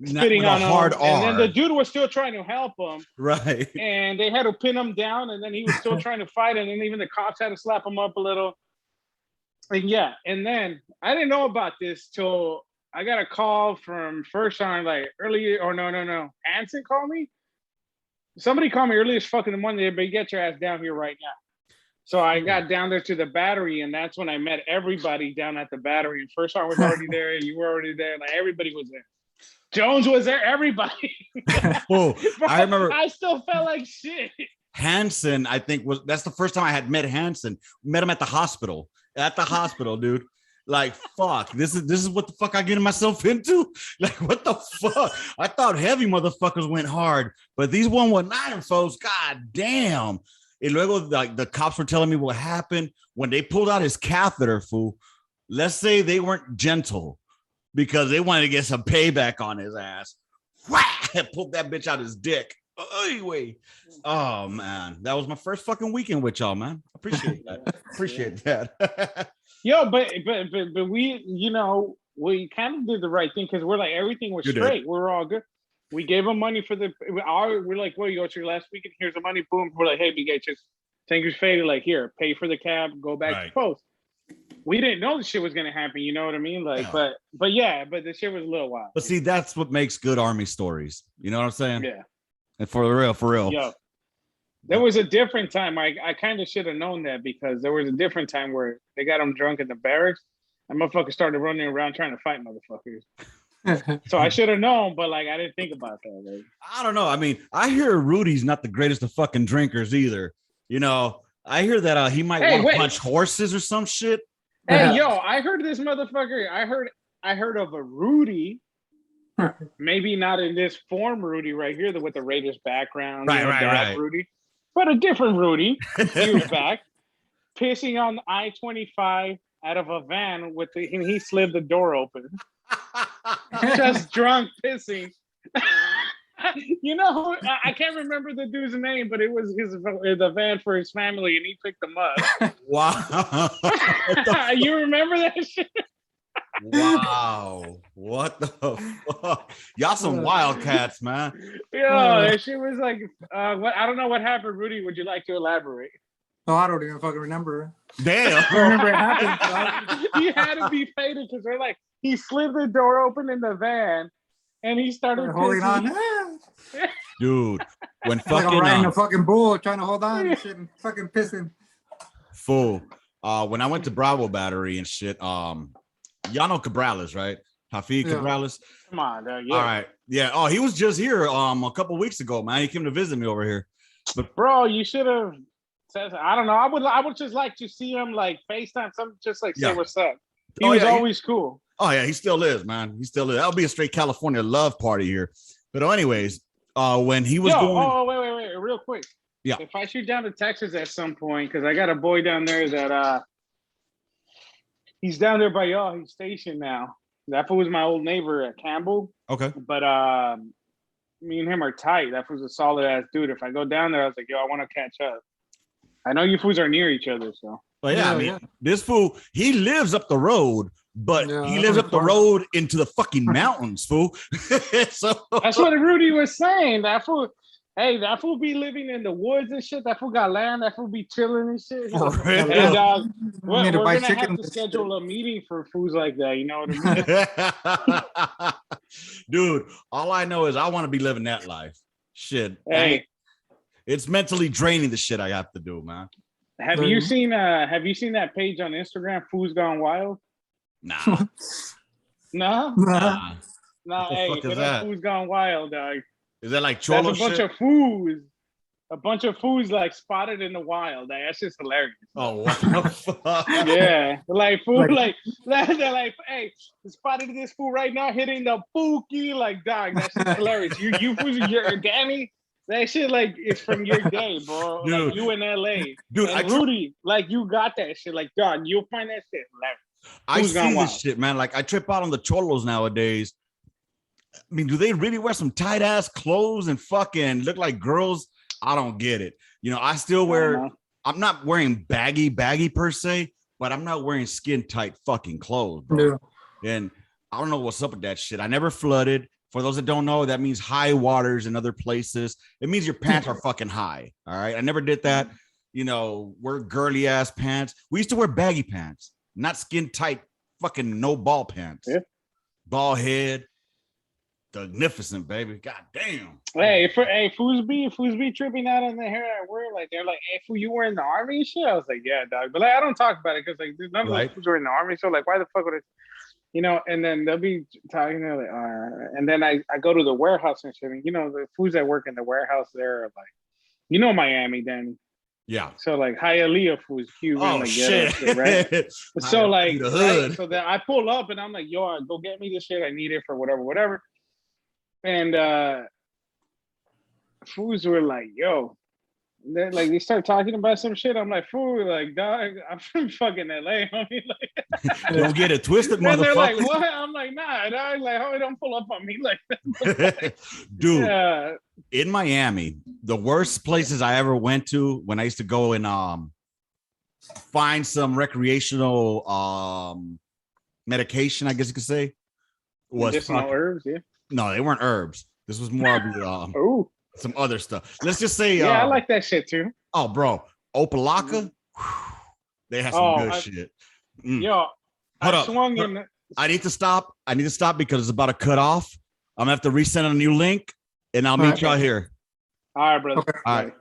spitting With a on hard him. R. And then the dude was still trying to help him, Right. and they had to pin him down, and then he was still trying to fight, and then even the cops had to slap him up a little. And yeah, and then I didn't know about this till I got a call from First on like early, or no, Hanson called me. Somebody called me early as fuck in the morning, but get your ass down here right now. So I got down there to the Battery, and that's when I met everybody down at the Battery. And First on was already there, you were already there, like everybody was there. Jones was there, everybody. Oh, I remember. I still felt like shit. Hanson, I think that's the first time I had met Hanson. Met him at the hospital. At the hospital, dude. Like, fuck, this is what the fuck I getting myself into? Like, what the fuck? I thought heavy motherfuckers went hard, but these 119 folks, god damn. And luego, like, the cops were telling me what happened when they pulled out his catheter, fool. Let's say they weren't gentle because they wanted to get some payback on his ass. Whack! Pulled that bitch out his dick. Anyway, oh man, that was my first fucking weekend with y'all, man. Appreciate that. Appreciate that. Yo, but we, you know, we kind of did the right thing because we're like everything was straight. We're all good. We gave them money for we're like, well, you go to your last weekend. Here's the money. Boom. We're like, hey, BK, just Tanker's faded. Like, here, pay for the cab. Go back to Post. We didn't know the shit was gonna happen. You know what I mean? Like, but the shit was a little wild. But see, that's what makes good Army stories. You know what I'm saying? Yeah. And for real. Yo, there was a different time. I kind of should have known that because there was a different time where they got them drunk in the barracks and motherfuckers started running around trying to fight motherfuckers. So I should have known, but like I didn't think about that. Like. I don't know. I mean, I hear Rudy's not the greatest of fucking drinkers either. You know, I hear that he might want to punch horses or some shit. Hey, yo, I heard this motherfucker. I heard of a Rudy. Maybe not in this form, Rudy, right here, with the Raiders background, right. Rudy, but a different Rudy. He was back, pissing on I-25 out of a van and he slid the door open, just drunk pissing. You know, I can't remember the dude's name, but it was the van for his family, and he picked them up. Wow, you remember that shit? Wow, what the fuck? Y'all some wildcats, man. Yeah, she was like, what? I don't know what happened, Rudy. Would you like to elaborate? No, I don't even fucking remember. Damn. I remember it happened. He had to be faded because they're like, he slid the door open in the van and he started holding on. Dude, when like fucking riding a fucking bull trying to hold on and shit and fucking pissing. Fool. When I went to Bravo Battery and shit, y'all know Cabrales, right? Hafiz Cabrales. Come on, dog. Yeah. All right. Yeah. Oh, he was just here a couple weeks ago, man. He came to visit me over here. But bro, you should have said, I don't know. I would just like to see him like FaceTime, something just like say what's up. He was always cool. Oh yeah, he still is, man. He still is. That'll be a straight California love party here. But anyways, when he was going. Oh, wait, real quick. Yeah. If I shoot down to Texas at some point, because I got a boy down there that he's down there by y'all. He's stationed now. That fool was my old neighbor at Campbell. Okay. But me and him are tight. That fool's a solid ass dude. If I go down there, I was like, yo, I want to catch up. I know you fools are near each other, so. But yeah, I mean, this fool, he lives up the road, but he lives up the road into the fucking mountains, fool. So that's what Rudy was saying. That fool, Hey, that fool be living in the woods and shit. That fool got land. That fool be chilling and shit. For real. Hey, dog, I need to we're buy gonna have chickens to and schedule a meeting for foods like that. You know what I mean? Dude, all I know is I want to be living that life. Shit. Hey, It's mentally draining the shit I have to do, man. have you seen that page on Instagram? Foods Gone Wild. Nah. No, Nah. no. What the Hey, fuck is hit up that? Foods Gone Wild, dog. Is that like That's cholo a bunch shit? of foods. A bunch of foods like spotted in the wild. Like, that's just hilarious. Oh, what the fuck? Yeah, like food, Like- they're like, hey, spotted this fool right now hitting the pookie. Like, dog, that's just hilarious. You fools, your Danny, that shit like it's from your day, bro. Dude. Like you in LA, Dude, and Rudy, like you got that shit. Like, dog, you'll find that shit hilarious. I Foods see Gone this Wild. shit, man. Like I trip out on the cholos nowadays. I mean, do they really wear some tight ass clothes and fucking look like girls? I don't get it. You know, I still wear. I'm not wearing baggy per se, but I'm not wearing skin tight fucking clothes, bro. Yeah. And I don't know what's up with that shit. I never flooded. For those that don't know, that means high waters in other places. It means your pants are fucking high. All right. I never did that. You know, wear girly ass pants. We used to wear baggy pants, not skin tight, fucking no ball pants. Yeah. Ball head. Magnificent, baby. God damn. Hey, fools be tripping out on the hair at work. Like they're like, hey, fool, you were in the army and shit. I was like, yeah, dog. But like, I don't talk about it because like none of Right. those fools were in the army. So like, why the fuck would it? You know, and then they'll be talking, they're like, and then I go to the warehouse and shit. And, you know, the fools that work in the warehouse there are like, you know, Miami, then. Yeah. So like Hialeah fools, Cuban, Oh like shit. shit, right? So like, the hood. right? So that I pull up and I'm like, yo, go get me this shit. I need it for whatever. And fools were like, yo, they're like, they start talking about some shit. I'm like, fool, like, dog, I'm from fucking LA, homie. Like, Don't get it twisted, and they're like, motherfucker. what? I'm like, nah, dog. Like, homie, don't pull up on me like that. Dude, Yeah. in Miami, the worst places I ever went to when I used to go and find some recreational medication, I guess you could say, was Medicinal herbs, yeah. no, they weren't herbs. This was more of Oh, some other stuff. Let's just say, yeah, I like that shit too. oh, bro, Opalaka, they had some good shit. Yo, Hold I up. swung in. I need to stop. Because it's about to cut off. I'm gonna have to resend a new link, and I'll meet y'all here. All right, brother. Okay. All right.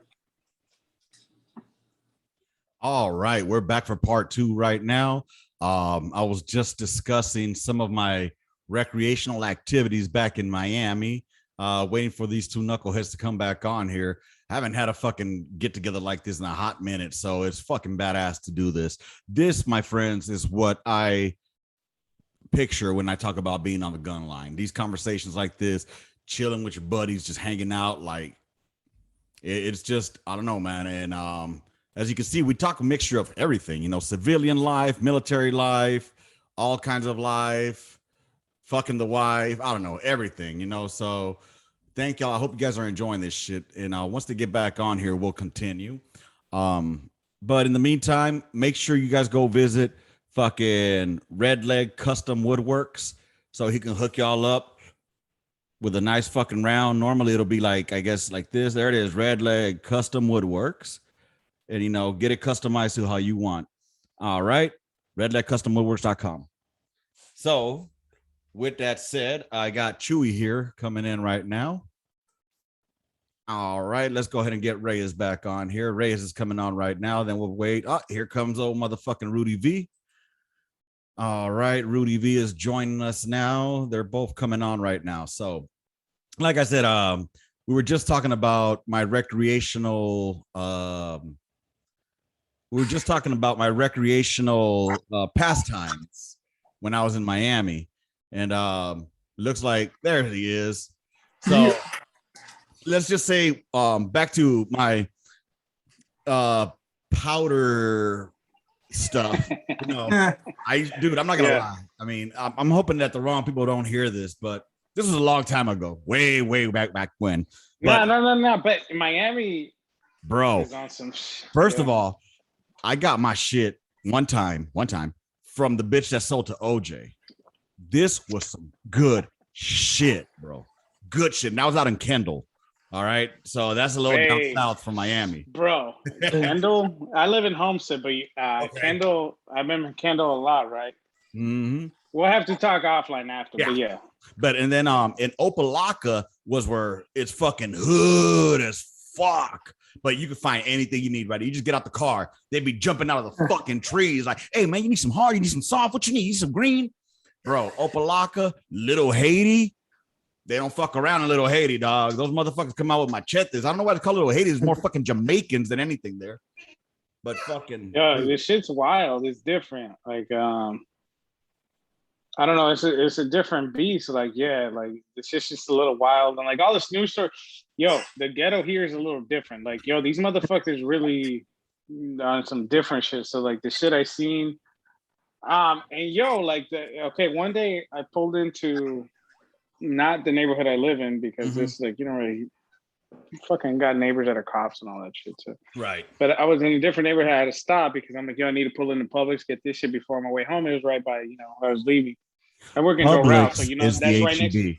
All right, we're back for part 2 right now. I was just discussing some of my recreational activities back in Miami, waiting for these two knuckleheads to come back on here. I haven't had a fucking get together like this in a hot minute, so it's fucking badass to do this. This, my friends, is what I picture when I talk about being on the gun line. These conversations like this, chilling with your buddies, just hanging out, like it's just, I don't know, man. And as you can see, we talk a mixture of everything, you know, civilian life, military life, all kinds of life, fucking the wife, I don't know, everything, you know. So thank y'all. I hope you guys are enjoying this shit. And once they get back on here, we'll continue. But in the meantime, make sure you guys go visit fucking Red Leg Custom Woodworks so he can hook y'all up with a nice fucking round. Normally it'll be like, I guess like this. There it is, Red Leg Custom Woodworks. And, you know, get it customized to how you want. All right. redlegcustomwoodworks.com. So with that said, I got Chewy here coming in right now. All right, let's go ahead and get Reyes back on here. Reyes is coming on right now. Then we'll wait. Oh, here comes old motherfucking Rudy V. All right, Rudy V is joining us now. They're both coming on right now. So, like I said, we were just talking about my recreational. Pastimes when I was in Miami, and looks like there he is. So let's just say back to my powder stuff. You know, I'm not gonna lie. I mean, I'm hoping that the wrong people don't hear this, but this was a long time ago, way back when. But, no. But Miami, bro, is on some first of all, I got my shit one time from the bitch that sold to OJ. This was some good shit, bro. Good shit. And I was out in Kendall. All right. So that's a little down Hey. south from Miami. Bro, Kendall, I live in Homestead, but Okay. Kendall, I remember Kendall a lot, right? Mm-hmm. We'll have to talk offline after, but yeah. But and then in Opelika was where it's fucking hood as fuck. But you can find anything you need, right? You just get out the car. They'd be jumping out of the fucking trees, like, hey man, you need some hard, you need some soft, what you need? You need some green? Bro, Opelika, Little Haiti. They don't fuck around in Little Haiti, dog. Those motherfuckers come out with machetes. I don't know why they call Little Haiti. There's more fucking Jamaicans than anything there. But fucking This shit's wild. It's different. Like, I don't know. It's a different beast. Like, yeah, like it's just a little wild. And like all this new stuff, the ghetto here is a little different. Like, these motherfuckers really on some different shit. So like the shit I seen, one day I pulled into not the neighborhood I live in because this like really fucking got neighbors that are cops and all that shit too. Right. But I was in a different neighborhood. I had to stop because I'm like, I need to pull into Publix, get this shit before my way home. It was right by, I was leaving. I work in Doral, so is that's the right next to.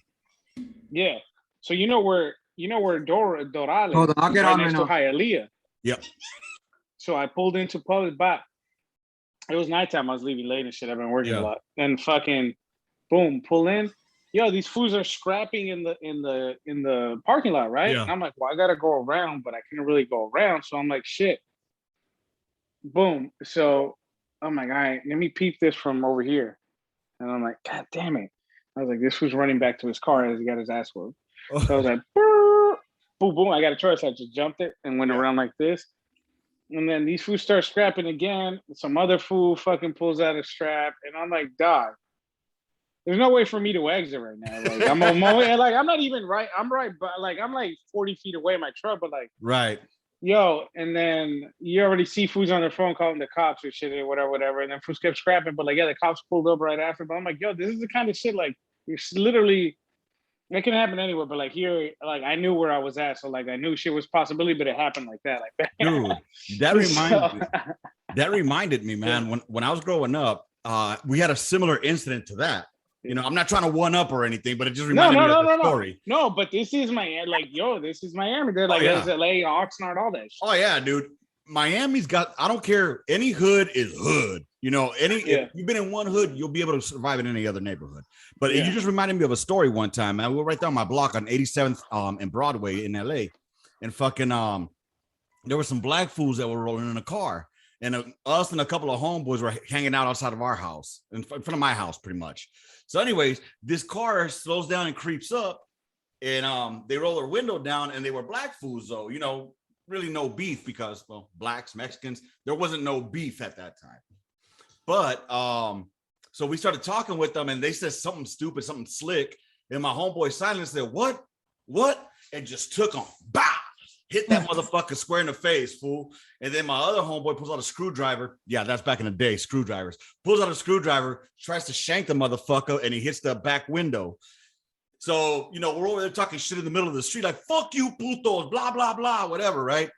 Yeah. So where Doral is. Hold on, I'll get right on next right to now. Hialeah. Yep. So I pulled into Publix, but it was nighttime. I was leaving late and shit. I've been working a lot. And fucking boom, pull in. These fools are scrapping in the parking lot, right? Yeah. And I'm like, well, I gotta go around, but I can't really go around. So I'm like, shit. Boom. So I'm like, all right, let me peep this from over here. And I'm like, God damn it. I was like, this was running back to his car as he got his ass whooped. So I was like, boom, boom. I got a choice. I just jumped it and went around like this. And then these fools start scrapping again. Some other fool fucking pulls out a strap. And I'm like, dog, there's no way for me to exit right now. Like I'm on my way. Like I'm not even right. I'm right, but like I'm like 40 feet away in my truck, but like right. And then you already see fools on their phone calling the cops or shit or whatever. And then fools kept scrapping, but like the cops pulled up right after. But I'm like, this is the kind of shit like it's literally it can happen anywhere, but like here, like I knew where I was at, so like I knew shit was possibility, but it happened like that, Dude, that reminded me, man. When I was growing up, we had a similar incident to that. I'm not trying to one up or anything, but it just reminded me of the story. No, but this is this is Miami. They're like, there's LA, Oxnard, all that shit. Oh yeah, dude. Miami's got, I don't care. Any hood is hood. If you've been in one hood, you'll be able to survive in any other neighborhood. But you just reminded me of a story one time, man. We were right there on my block on 87th and Broadway in LA. And fucking there were some black fools that were rolling in a car. And us and a couple of homeboys were hanging out outside of our house, in front of my house, pretty much. So anyways, this car slows down and creeps up, and they roll their window down, and they were black fools, though. Really no beef because, well, blacks, Mexicans, there wasn't no beef at that time. But so we started talking with them, and they said something stupid, something slick, and my homeboy silent said, "What? And just took them. Bah! Hit that motherfucker square in the face, fool. And then my other homeboy pulls out a screwdriver. Yeah, that's back in the day, screwdrivers. Pulls out a screwdriver, tries to shank the motherfucker, and he hits the back window. So, we're over there talking shit in the middle of the street, like, fuck you, putos, blah, blah, blah, whatever, right?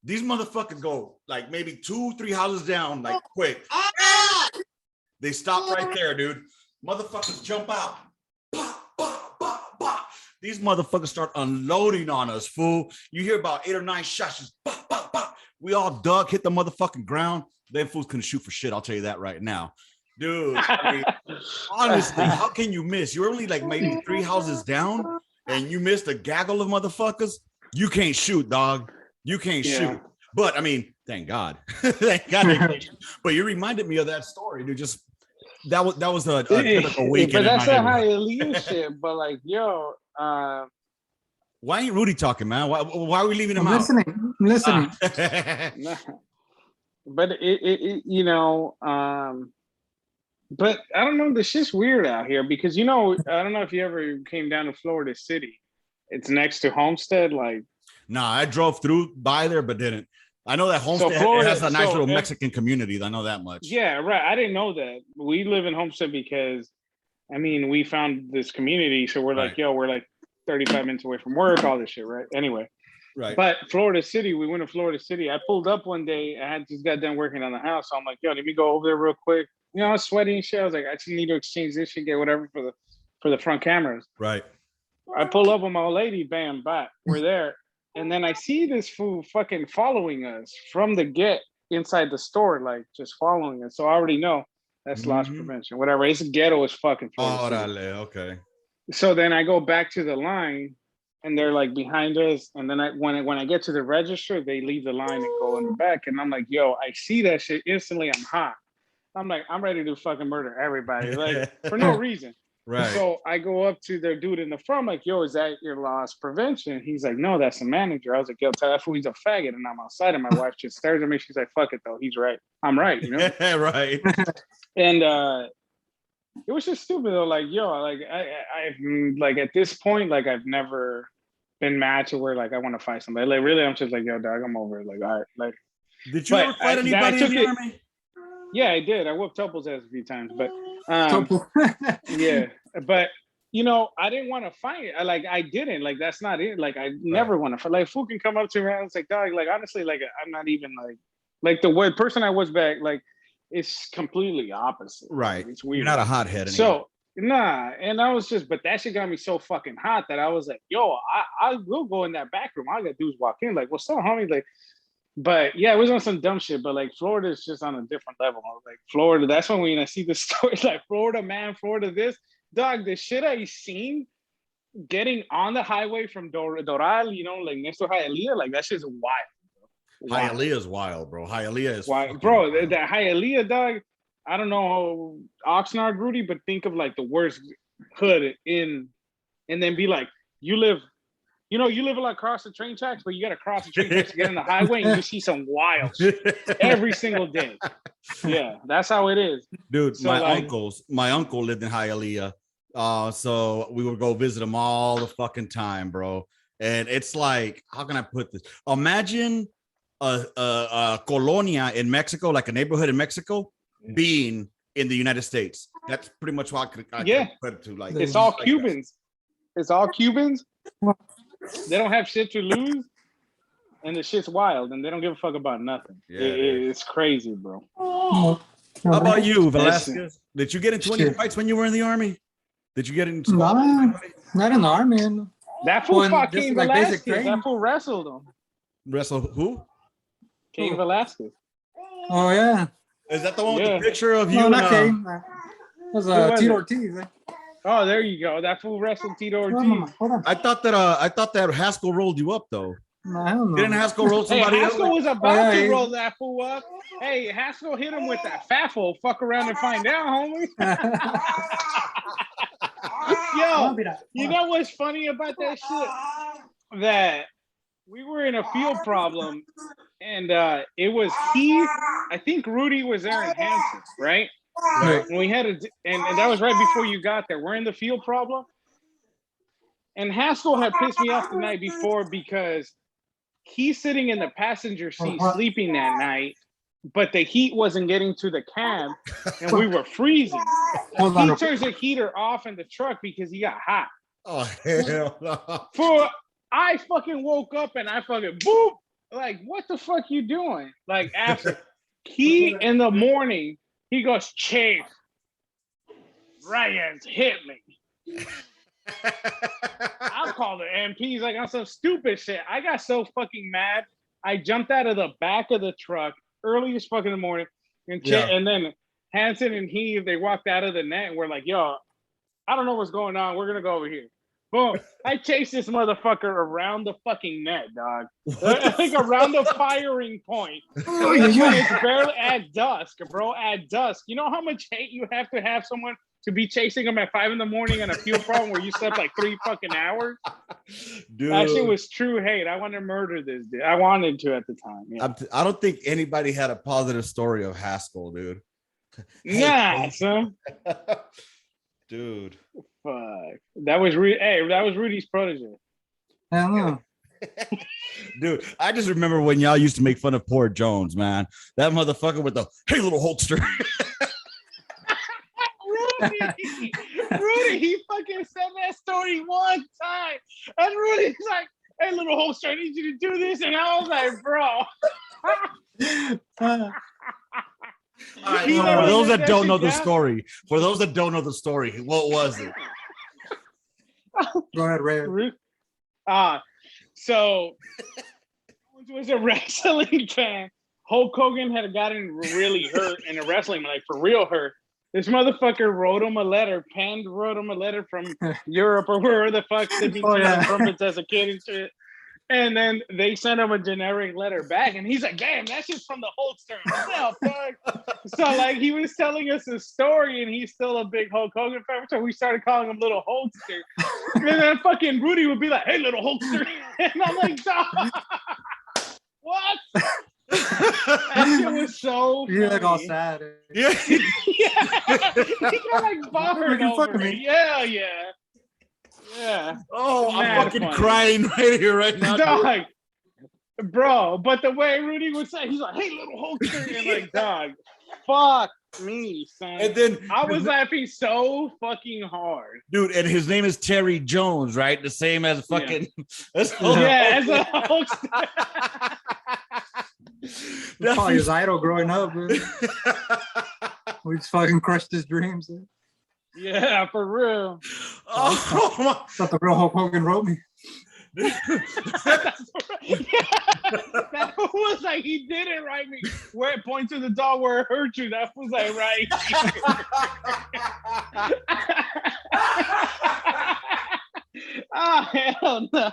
These motherfuckers go, like, maybe 2-3 houses down, like, quick. They stop right there, dude. Motherfuckers jump out. These motherfuckers start unloading on us, fool. You hear about 8 or 9 shots, just bah, bah, bah. We all dug, hit the motherfucking ground. Them fools couldn't shoot for shit, I'll tell you that right now. Dude, honestly, how can you miss? You're only like maybe 3 houses down, and you missed a gaggle of motherfuckers. You can't shoot, dog. You can't shoot. But, thank God. Thank God. But you reminded me of that story, dude. Just that was a typical weekend. But that's a Hialeah shit. But like, why ain't Rudy talking, man? Why are we leaving him I'm out? listening. I'm listening. But but I don't know. The shit's weird out here because I don't know if you ever came down to Florida City. It's next to Homestead. Like, nah, I drove through by there, but didn't. I know that Homestead has a nice little Mexican community. I know that much. Yeah, right. I didn't know that. We live in Homestead because, we found this community. So we're like, we're like 35 minutes away from work, all this shit, right? Anyway. Right. But Florida City, we went to Florida City. I pulled up one day. I had just got done working on the house. So I'm like, let me go over there real quick. I was sweaty and shit. I was like, I just need to exchange this shit, get whatever for the front cameras. Right. I pull up with my old lady, bam, back. We're there. And then I see this fool fucking following us from the get inside the store, like just following us. So I already know that's loss prevention, whatever. It's ghetto as fucking. Okay. So then I go back to the line and they're like behind us. And then when I get to the register, they leave the line and go in the back. And I'm like, yo, I see that shit instantly. I'm hot. I'm like, I'm ready to fucking murder everybody, like for no reason. Right. So I go up to their dude in the front, I'm like, yo, is that your loss prevention? He's like, no, that's the manager. I was like, yo, tell that fool he's a faggot. And I'm outside and my wife just stares at me. She's like, fuck it though. He's right. I'm right, you know? Right. And it was just stupid though. Like, yo, like I've like at this point, like I've never been mad to where like I want to fight somebody. Like really, I'm just like, yo, dog, I'm over it. Like, all right. Like, did you ever fight anybody in the army? Yeah, I did. I whooped Topel's ass a few times, but yeah, but you know, I didn't want to fight. I didn't. Like, that's not it. Like, I never want to fight. Like, fool can come up to me and it's like, dog, like, honestly, like, I'm not even like the way person I was back, like, it's completely opposite. Right. It's weird. You're not a hothead anymore. So, nah. And I was just, but that shit got me so fucking hot that I was like, yo, I will go in that back room. All I got to do is walk in. Like, what's up, homie? Like, but yeah, it was on some dumb shit. But like Florida is just on a different level. Like Florida, that's when I see the stories like Florida, man, Florida, this dog, the shit I seen getting on the highway from Doral, you know, like next to Hialeah, like that shit's wild. Hialeah is wild, bro. Hialeah is wild, bro. That Hialeah, dog. I don't know Oxnard, Rudy, but think of like the worst hood in, and then be like, you live a lot across the train tracks, but you got to cross the train tracks to get on the highway, and you see some wild shit every single day. Yeah, that's how it is, dude. So my uncle lived in Hialeah, so we would go visit him all the fucking time, bro. And it's like, how can I put this? Imagine a colonia in Mexico, like a neighborhood in Mexico, being in the United States. That's pretty much what I could put it to. Like, it's all like Cubans. That. It's all Cubans. They don't have shit to lose, and the shit's wild, and they don't give a fuck about nothing. Yeah, it's crazy, bro. How about you, Velasquez? Did you get into any fights when you were in the army? Did you get into? Not in the army. That fool fought King Velasquez. That fool wrestled him. Wrestled who? King Velasquez. Oh yeah. Is that the one with the picture of you? No, not King. That was Tito Ortiz. Oh, there you go. That fool wrestled Tito Ortiz. Hold on. I thought that Haskell rolled you up though. No, I don't know. Didn't Haskell roll somebody up? Haskell was about to roll he... that fool up. Hey, Haskell hit him with that faffle. Fuck around and find out, homie. Yo, you know what's funny about that shit? That we were in a field problem, and it was I think Rudy was there in Hanson, right? Right. And we had and that was right before you got there. We're in the field problem. And Haskell had pissed me off the night before because he's sitting in the passenger seat sleeping that night, but the heat wasn't getting to the cab and we were freezing. He turns the heater off in the truck because he got hot. Oh, hell no. I fucking woke up and I fucking boop. Like, what the fuck you doing? Like, after he in the morning, he goes, Chief, Reyes hit me. I'll call the MPs like on some stupid shit. I got so fucking mad. I jumped out of the back of the truck early as fuck in the morning. And then Hanson and they walked out of the net and we're like, yo, I don't know what's going on. We're going to go over here. Boom. I chased this motherfucker around the fucking net, dog. Like around the firing point. It's barely at dusk, bro. At dusk. You know how much hate you have to have someone to be chasing them at 5 a.m. on a field problem where you slept like 3 fucking hours? Dude. That shit was true hate. I wanted to murder this dude. I wanted to at the time. Yeah. I don't think anybody had a positive story of Haskell, dude. Nah, son. Dude. Fuck. That was Rudy's protege. I don't know. Dude, I just remember when y'all used to make fun of poor Jones, man. That motherfucker with the hey little holster. Rudy, he fucking said that story one time. And Rudy's like, hey little holster, I need you to do this. And I was like, bro. Right, for those that don't know the story, what was it? Go ahead, Ray. So was a wrestling fan. Hulk Hogan had gotten really hurt in a wrestling, like for real hurt. This motherfucker wrote him a letter, wrote him a letter from Europe or wherever the fuck they've been sending trumpets as a kid and shit. And then they sent him a generic letter back, and he's like, "Damn, that's just from the Hulkster." What the fuck? So like he was telling us a story, and he's still a big Hulk Hogan fan, so we started calling him Little Hulkster. And then fucking Rudy would be like, "Hey, Little Hulkster," and I'm like, "Dog, what?" That shit was so funny. You're like all sad. Yeah. Yeah. He got like bothered over me. Yeah. Oh, I'm fucking crying right here, right now. Dog. Bro, but the way Rudy would say, he's like, "Hey, Little Hulkster," and like, dog, fuck me, son. And then I was laughing so fucking hard. Dude, and his name is Terry Jones, right? The same as fucking as a Hulkster. That's probably his idol growing up, bro. We just fucking crushed his dreams. Dude. Yeah, for real. Oh, I thought the real Hulk Hogan wrote me. That was like, he didn't write me. Where it points to the dog where it hurt you. That was like, right. Oh, hell no.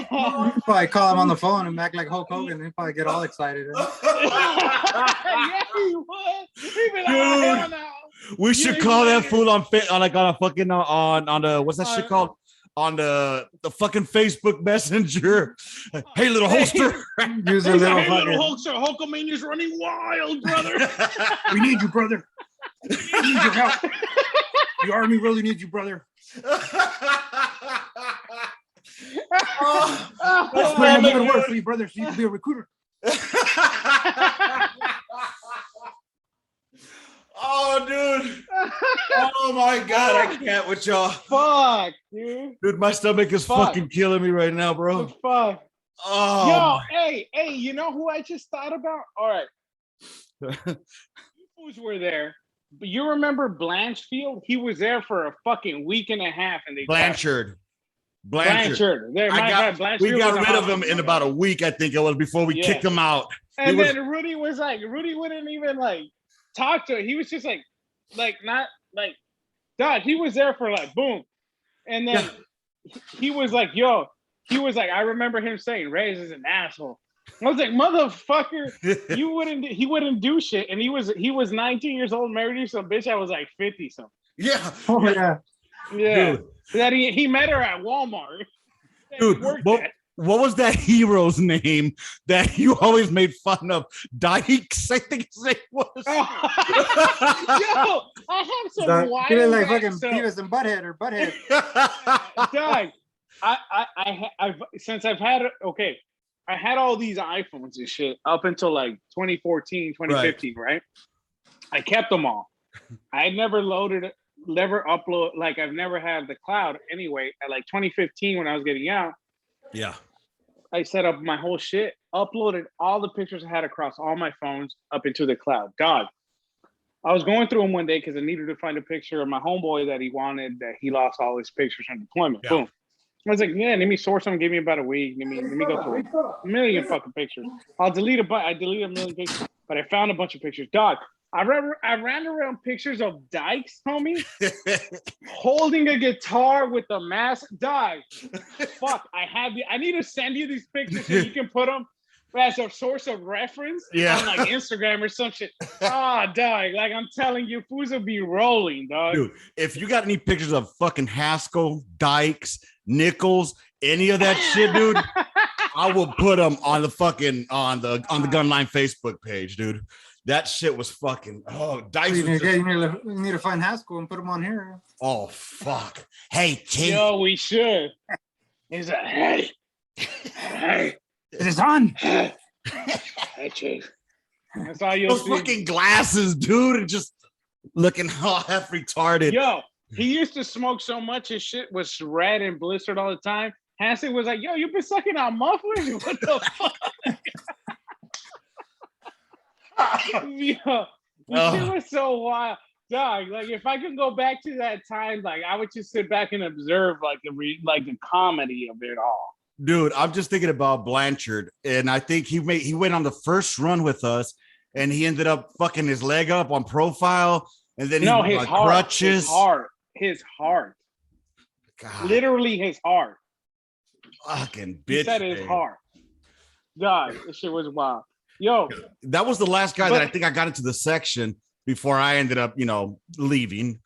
You could probably call him on the phone and act like Hulk Hogan. He'd probably get all excited. Yeah, he would. He'd be like, "Oh, hell no." We should call that fool on a fucking on the what's that shit called? On the fucking Facebook Messenger. Hey, Little Hulkster. Use a little, hey, Little Hulkster. Hulkamania's running wild, brother. We need you, brother. We need your help. The army really needs you, brother. Let's put in another word for you, brother. So you can be a recruiter. Oh, dude. Oh, my God. I can't with y'all. Fuck, dude. Dude, my stomach is fucking killing me right now, bro. Fuck. Oh. Yo, hey, you know who I just thought about? All right. You fools were there. But you remember Blanchfield? He was there for a fucking week and a half. And they Blanchard. We got rid of him in about a week, I think it was, before we kicked him out. And then Rudy was like, Rudy wouldn't even like talk to it. He was just like not like, dog, he was there for like boom. And then he was like, yo, he was like, I remember him saying Reyes is an asshole. I was like, motherfucker, he wouldn't do shit. And he was 19 years old, married to some bitch. I was like 50 something. Yeah. Oh yeah. Yeah. Dude. That he met her at Walmart. Dude, what was that hero's name that you always made fun of? Dykes, I think his name was. Yo, I have some wild. He like fucking Beavis and Butthead or Butthead. Doug, I had all these iPhones and shit up until like 2014, 2015, right? I kept them all. I had never upload, like I've never had the cloud anyway. At like 2015 when I was getting out, I set up my whole shit, uploaded all the pictures I had across all my phones up into the cloud. Dog, I was going through them one day because I needed to find a picture of my homeboy that he wanted, that he lost all his pictures on deployment. Boom. I was like, yeah, let me source them. Give me about a week. Let me go through a million fucking pictures. I deleted a million pictures, but I found a bunch of pictures. Dog, I ran around pictures of Dykes, homie, holding a guitar with a mask. Dog, fuck, I need to send you these pictures so you can put them as a source of reference on like Instagram or some shit. Dog, like I'm telling you, fools will be rolling, dog. Dude, if you got any pictures of fucking Haskell, Dykes, Nichols, any of that shit, dude, I will put them on the fucking on the Gunline Facebook page, dude. That shit was fucking Dykes. You need to find Haskell and put him on here. Oh fuck! Hey, Chief. Yo, we should. He's like, hey, it is on. Hey, Chief. That's all you'll Those see. fucking glasses, dude, and just looking half retarded. Yo, he used to smoke so much his shit was red and blistered all the time. Hanson was like, yo, you've been sucking on mufflers? What the fuck? Yo, this shit was so wild. Dog, like if I could go back to that time, like I would just sit back and observe like the comedy of it all. Dude, I'm just thinking about Blanchard, and I think he went on the first run with us, and he ended up fucking his leg up on profile, and then No, he his heart, crutches. his heart, God, literally his heart. fucking He bitch. said his man. heart. God, this shit was wild. Yo, That was the last guy that I think I got into the section before I ended up, leaving,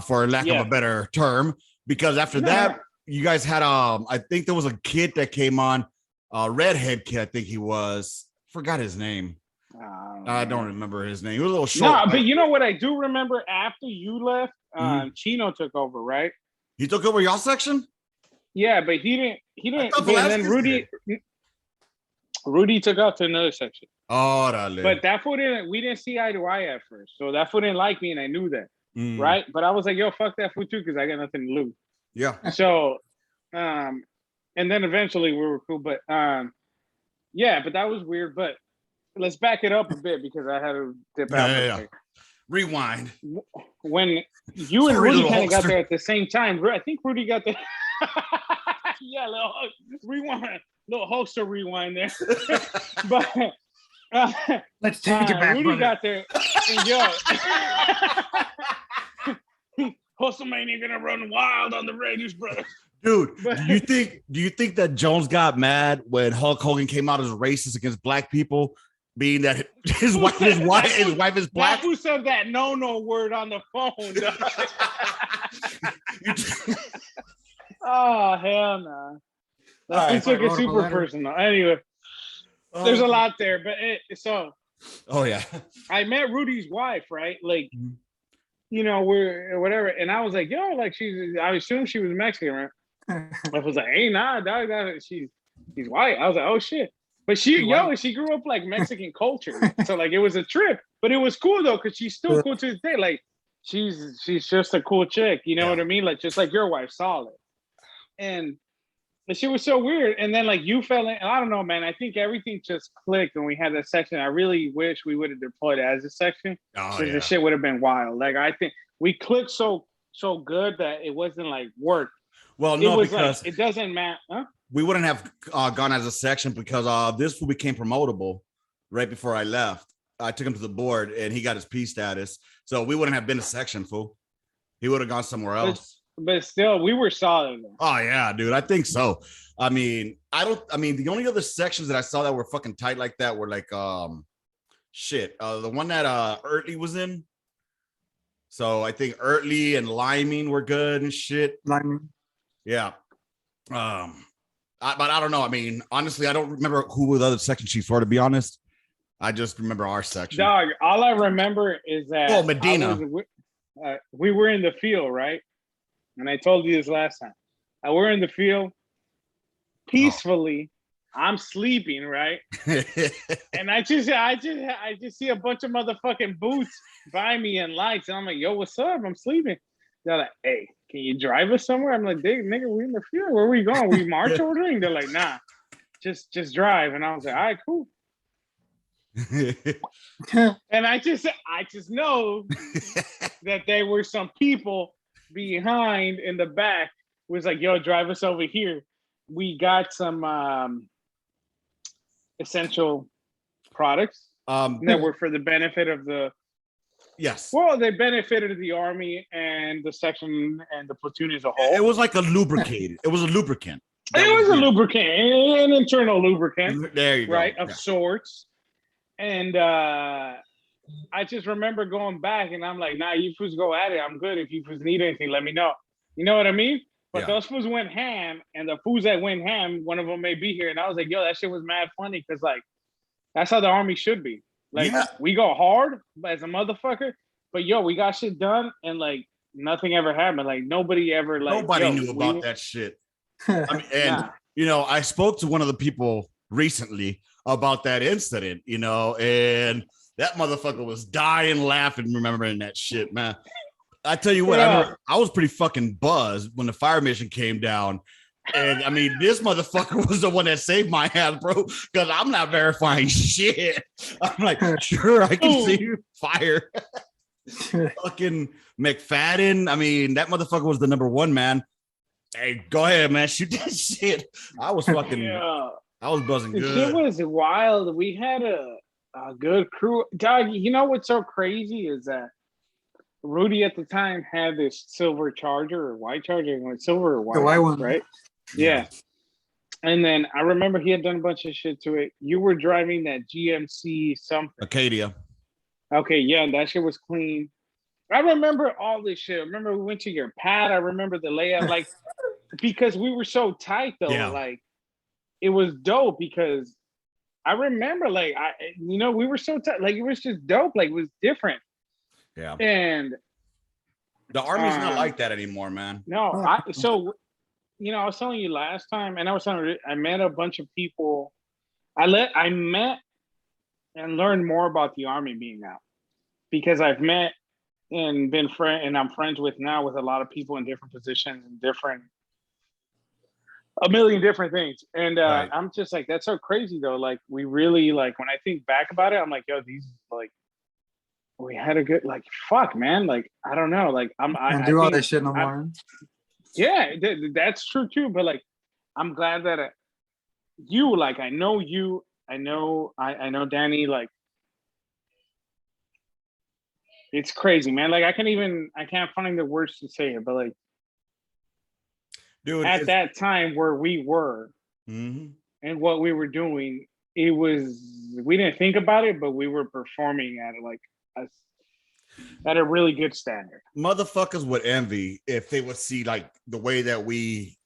for lack of a better term. Because after that, you guys had I think there was a kid that came on, redhead kid. I think he was. Forgot his name. I don't remember his name. He was a little short. No, but you know what I do remember after you left, Chino took over, right? He took over y'all section. Yeah, but he didn't. thought And then Velasquez Rudy took out to another section. Oh, dale. But that fool we didn't see eye to eye at first. So that fool didn't like me, and I knew that, right? But I was like, yo, fuck that fool too, because I got nothing to lose. Yeah. So, and then eventually we were cool. But yeah, but that was weird. But let's back it up a bit because I had to dip out. Yeah. Rewind. When you and Rudy kind of got there at the same time, I think Rudy got there. Yeah, little rewind, little holster rewind there. But Let's take it back. Rudy Brother. got there, and yo, Hustlemania gonna run wild on the Raiders, brother. Dude, do you think that Jones got mad when Hulk Hogan came out as racist against black people, being that his wife is black? Who said that no word on the phone? Oh hell no! He took it super personal. Anyway, there's a lot there, but oh yeah, I met Rudy's wife, right? Like, we're whatever, and I was like, yo, like I assumed she was Mexican, right? I was like, hey, nah, dog, she's white. I was like, oh shit. But she grew up like Mexican culture. So like it was a trip. But it was cool though, because she's still cool to this day. Like she's just a cool chick, you know what I mean? Like just like your wife, solid. And she was so weird. And then like you fell in, I don't know, man. I think everything just clicked when we had that section. I really wish we would have deployed it as a section. Because the shit would have been wild. Like I think we clicked so good that it wasn't like work. Well, no, because it doesn't matter. Huh? We wouldn't have gone as a section because this fool became promotable right before I left. I took him to the board and he got his P status. So we wouldn't have been a section, fool. He would have gone somewhere else. But still, we were solid. Oh, yeah, dude. I think so. I mean, the only other sections that I saw that were fucking tight like that were like, the one that Ertley was in. So I think Ertley and Liming were good and shit. Liming. Yeah. But I don't know. I mean, honestly, I don't remember who the other section chiefs were, to be honest. I just remember our section. Dog, all I remember is that Medina. We were in the field, right? And I told you this last time. We're in the field peacefully. I'm sleeping, right? And I just see a bunch of motherfucking boots by me and lights, and I'm like, yo, what's up? I'm sleeping. They're like, hey, can you drive us somewhere? I'm like, nigga, we in the field. Where are we going? We march ordering? They're like, nah, just drive. And I was like, all right, cool. And I just know that there were some people behind in the back was like, yo, drive us over here. We got some essential products that were for the benefit of the well, they benefited the army and the section and the platoon as a whole. It was like a lubricant. It was a lubricant. It was a lubricant, an internal lubricant. There you go. Right, of sorts. And I just remember going back and I'm like, nah, you fools go at it. I'm good. If you fools need anything, let me know. You know what I mean? But those fools went ham, and the fools that went ham, one of them may be here. And I was like, yo, that shit was mad funny because, like, that's how the army should be. Like, we go hard as a motherfucker, but yo, we got shit done, and like nothing ever happened. Like nobody ever knew about that shit. I mean, and I spoke to one of the people recently about that incident, and that motherfucker was dying laughing remembering that shit, man. I tell you what, I was pretty fucking buzzed when the fire mission came down. And I mean, this motherfucker was the one that saved my ass, bro, because I'm not verifying shit. I'm like, sure, I can see fire. Fucking McFadden. I mean, that motherfucker was the number one, man. Hey, go ahead, man. Shoot that shit. I was fucking, Yeah. I was buzzing The good. shit was wild. We had a good crew. Dog, you know what's so crazy is that Rudy at the time had this silver Charger or white Charger, silver or white, The white one, right? Yeah. And then I remember he had done a bunch of shit to it. You were driving that GMC something. Acadia. Okay, yeah, that shit was clean. I remember all this shit. I remember we went to your pad. I remember the layout, like, because we were so tight though. Yeah. Like, it was dope because I remember, like, we were so tight. Like, it was just dope. Like, it was different. Yeah. And the Army's not like that anymore, man. No, I was telling you last time, and I met a bunch of people. I met and learned more about the Army being out because I've met and been and I'm friends with now with a lot of people in different positions and a million different things. And Right. I'm just like, that's so crazy though. Like, we really, like, when I think back about it, I'm like, yo, these, like, we had a good, like, fuck, man. Like, I don't know. Like, I do all that shit no more. Yeah, that's true too. But like, I'm glad that you, like, I know you, I know Danny. Like, it's crazy, man. Like, I can't find the words to say it, but like, dude, at that time where we were and what we were doing, we didn't think about it, but we were performing at it, like, at a really good standard. Motherfuckers would envy if they would see like the way that we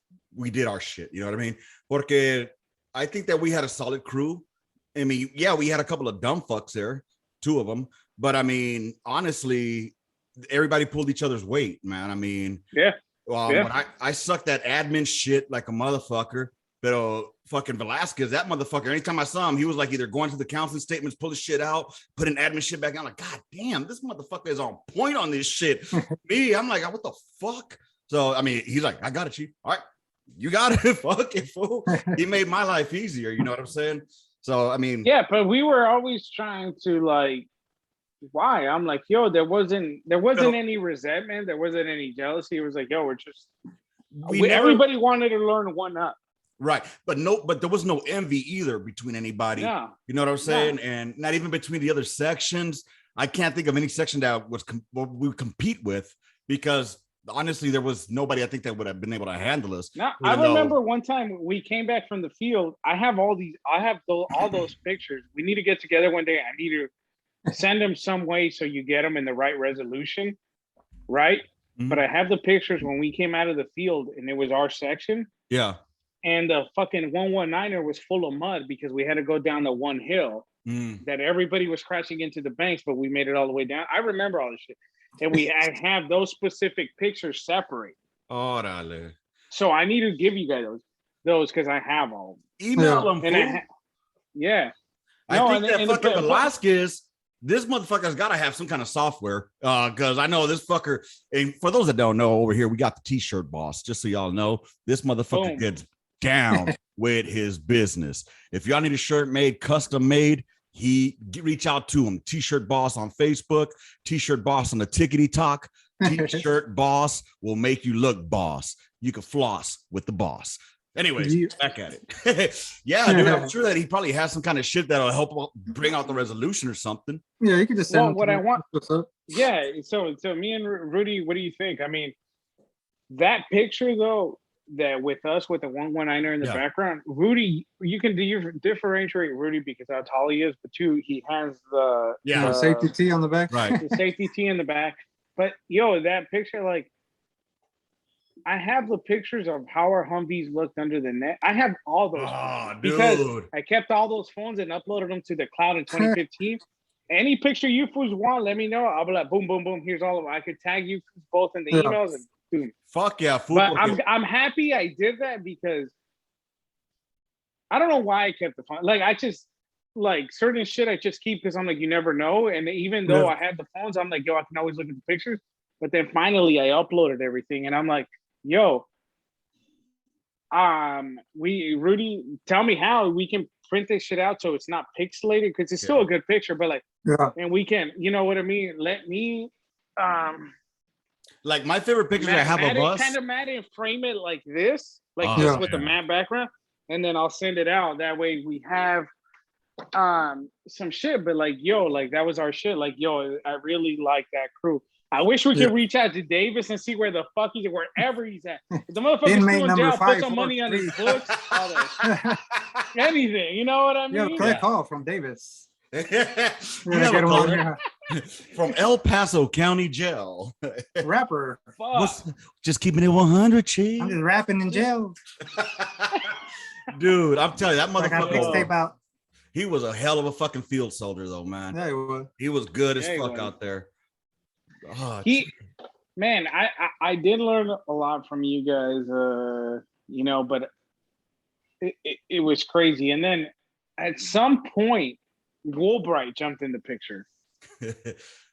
did our shit. You know what I mean? Porque I think that we had a solid crew. I mean, yeah, we had a couple of dumb fucks there, two of them. But I mean, honestly, everybody pulled each other's weight, man. I mean, yeah. When I sucked that admin shit like a motherfucker. But fucking Velasquez, that motherfucker, anytime I saw him, he was like either going to the counseling statements, pull his shit out, put an admin shit back on. Like, God damn, this motherfucker is on point on this shit. Me, I'm like, what the fuck? So, I mean, he's like, I got it, Chief. All right, you got it. Fuck it, fool. He made my life easier. You know what I'm saying? So, I mean. Yeah, but we were always trying to, like, why? I'm like, yo, there wasn't any resentment. There wasn't any jealousy. It was like, yo, we're just, everybody wanted to learn one up. Right. But there was no envy either between anybody. No. You know what I'm saying? No. And not even between the other sections. I can't think of any section that was we would compete with because honestly, there was nobody I think that would have been able to handle us. No, I remember one time we came back from the field. I have all those pictures. We need to get together one day. I need to send them some way so you get them in the right resolution. Right. Mm-hmm. But I have the pictures when we came out of the field and it was our section. Yeah. And the fucking 119er was full of mud because we had to go down the one hill that everybody was crashing into the banks, but we made it all the way down. I remember all this shit. And I have those specific pictures separate. Orale. So I need to give you guys those because I have all of them. Email them. Yeah. I think that fucking Velasquez, this motherfucker's got to have some kind of software because I know this fucker. And for those that don't know, over here, we got the T-shirt boss. Just so y'all know, this motherfucker gets down with his business. If y'all need a shirt made, custom made, reach out to him. T-shirt boss on Facebook, T-shirt boss on the Tickety Talk. T-shirt boss will make you look boss. You can floss with the boss. Anyways, back at it. Yeah, dude, I'm sure that he probably has some kind of shit that'll help bring out the resolution or something. Yeah, you can just send what I want. Yeah, so me and Rudy, what do you think? I mean, that picture though, that with us with the 119er in the background, Rudy, you can differentiate Rudy because how tall he is, but two, he has the safety tee on the back, right? The safety tee in the back. But yo, that picture, like, I have the pictures of how our Humvees looked under the net. I have all those because I kept all those phones and uploaded them to the cloud in 2015. Any picture you fools want, let me know. I'll be like, boom, boom, boom. Here's all of them. I could tag you both in the emails and boom. Fuck yeah, fool. But I'm happy I did that because I don't know why I kept the phone. Like, I just, like, certain shit I just keep because I'm like, you never know. And even though I had the phones, I'm like, yo, I can always look at the pictures. But then finally I uploaded everything and I'm like, yo, Rudy, tell me how we can print this shit out so it's not pixelated because it's still a good picture, but like, and we can, you know what I mean? Let me Like my favorite pictures I have of us. Kind of matte and frame it like this, with the matte background, and then I'll send it out. That way we have some shit. But like, yo, like that was our shit. Like, yo, I really like that crew. I wish we could reach out to Davis and see where the fuck he's at, wherever he's at. If the motherfucker's still in jail, put some money on his books, all that shit. Anything, you know what I mean? Yeah, play call from Davis. From El Paso County Jail. Rapper. Just keeping it 100, chief. I'm just rapping in jail. Dude, I'm telling you, that motherfucker. Out. He was a hell of a fucking field soldier, though, man. Yeah, he was. He was good as fuck out there. Oh, man, I did learn a lot from you guys, you know, but it was crazy. And then at some point, Woolbright jumped in the picture.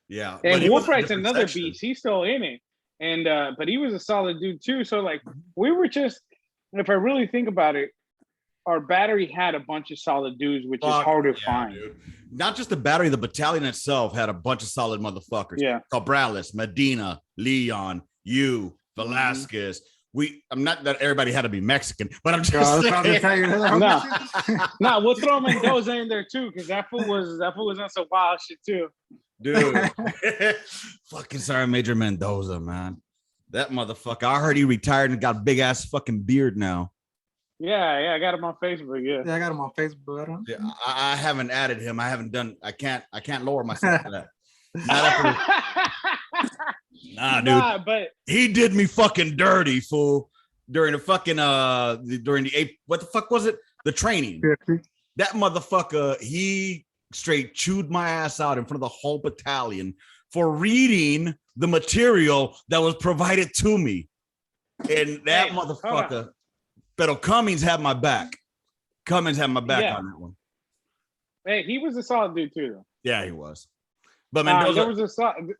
Yeah, and Woolbright's another beast. He's still in it, and but he was a solid dude too. So like, we were just, if I really think about it, our battery had a bunch of solid dudes, which is hard to find. Dude. Not just the battery, the battalion itself had a bunch of solid motherfuckers. Yeah. Cabrales, Medina, Leon, you, Velasquez. I'm not that everybody had to be Mexican, but I'm just saying. No, we'll throw Mendoza in there too, because that fool was on some wild shit too. Dude. Fucking Sergeant Major Mendoza, man. That motherfucker. I heard he retired and got a big ass fucking beard now. Yeah, I got him on Facebook. Yeah, I got him on Facebook. I haven't added him. I haven't done. I can't lower myself to that. Not nah, dude. But he did me fucking dirty, fool. During the fucking what the fuck was it? The training. That motherfucker, he straight chewed my ass out in front of the whole battalion for reading the material that was provided to me. And that motherfucker. But Cummings had my back. On that one. Hey, he was a solid dude too, though. Yeah, he was. But Mendoza, there was a solid.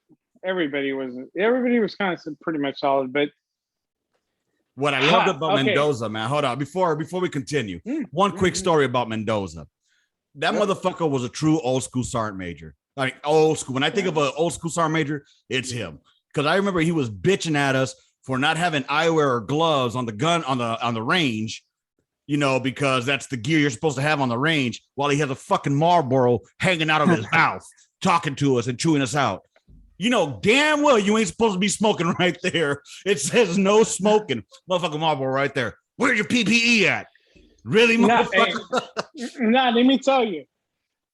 Everybody was kind of pretty much solid. But what I loved about Mendoza, man. Hold on, before we continue, one quick story about Mendoza. That motherfucker was a true old school sergeant major. Like old school. When I think of an old school sergeant major, it's him. Because I remember he was bitching at us for not having eyewear or gloves on the gun on the range, you know, because that's the gear you're supposed to have on the range, while he has a fucking Marlboro hanging out of his mouth, talking to us and chewing us out. You know damn well you ain't supposed to be smoking right there. It says no smoking. Motherfucking Marlboro right there. Where's your PPE at? Really, motherfucker? Let me tell you.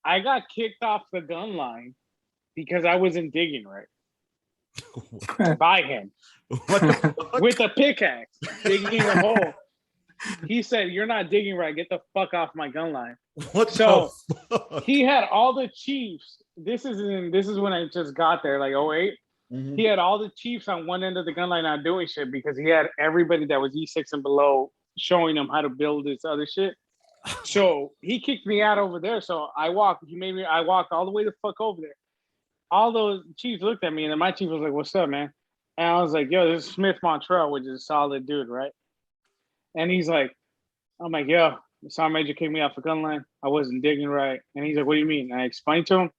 I got kicked off the gun line because I wasn't digging right. By him. With a pickaxe, digging a hole. He said, "You're not digging right. Get the fuck off my gun line." He had all the chiefs. This is when I just got there, like 08. Mm-hmm. He had all the chiefs on one end of the gun line not doing shit because he had everybody that was E6 and below showing them how to build this other shit. So he kicked me out over there. So I walked all the way the fuck over there. All those chiefs looked at me, and then my chief was like, "What's up, man?" And I was like, "Yo, this is Smith Montreal, which is a solid dude, right?" And he's like, I'm like, "Yo, the sergeant major kicked me off the gun line. I wasn't digging right." And he's like, "What do you mean?" And I explained to him.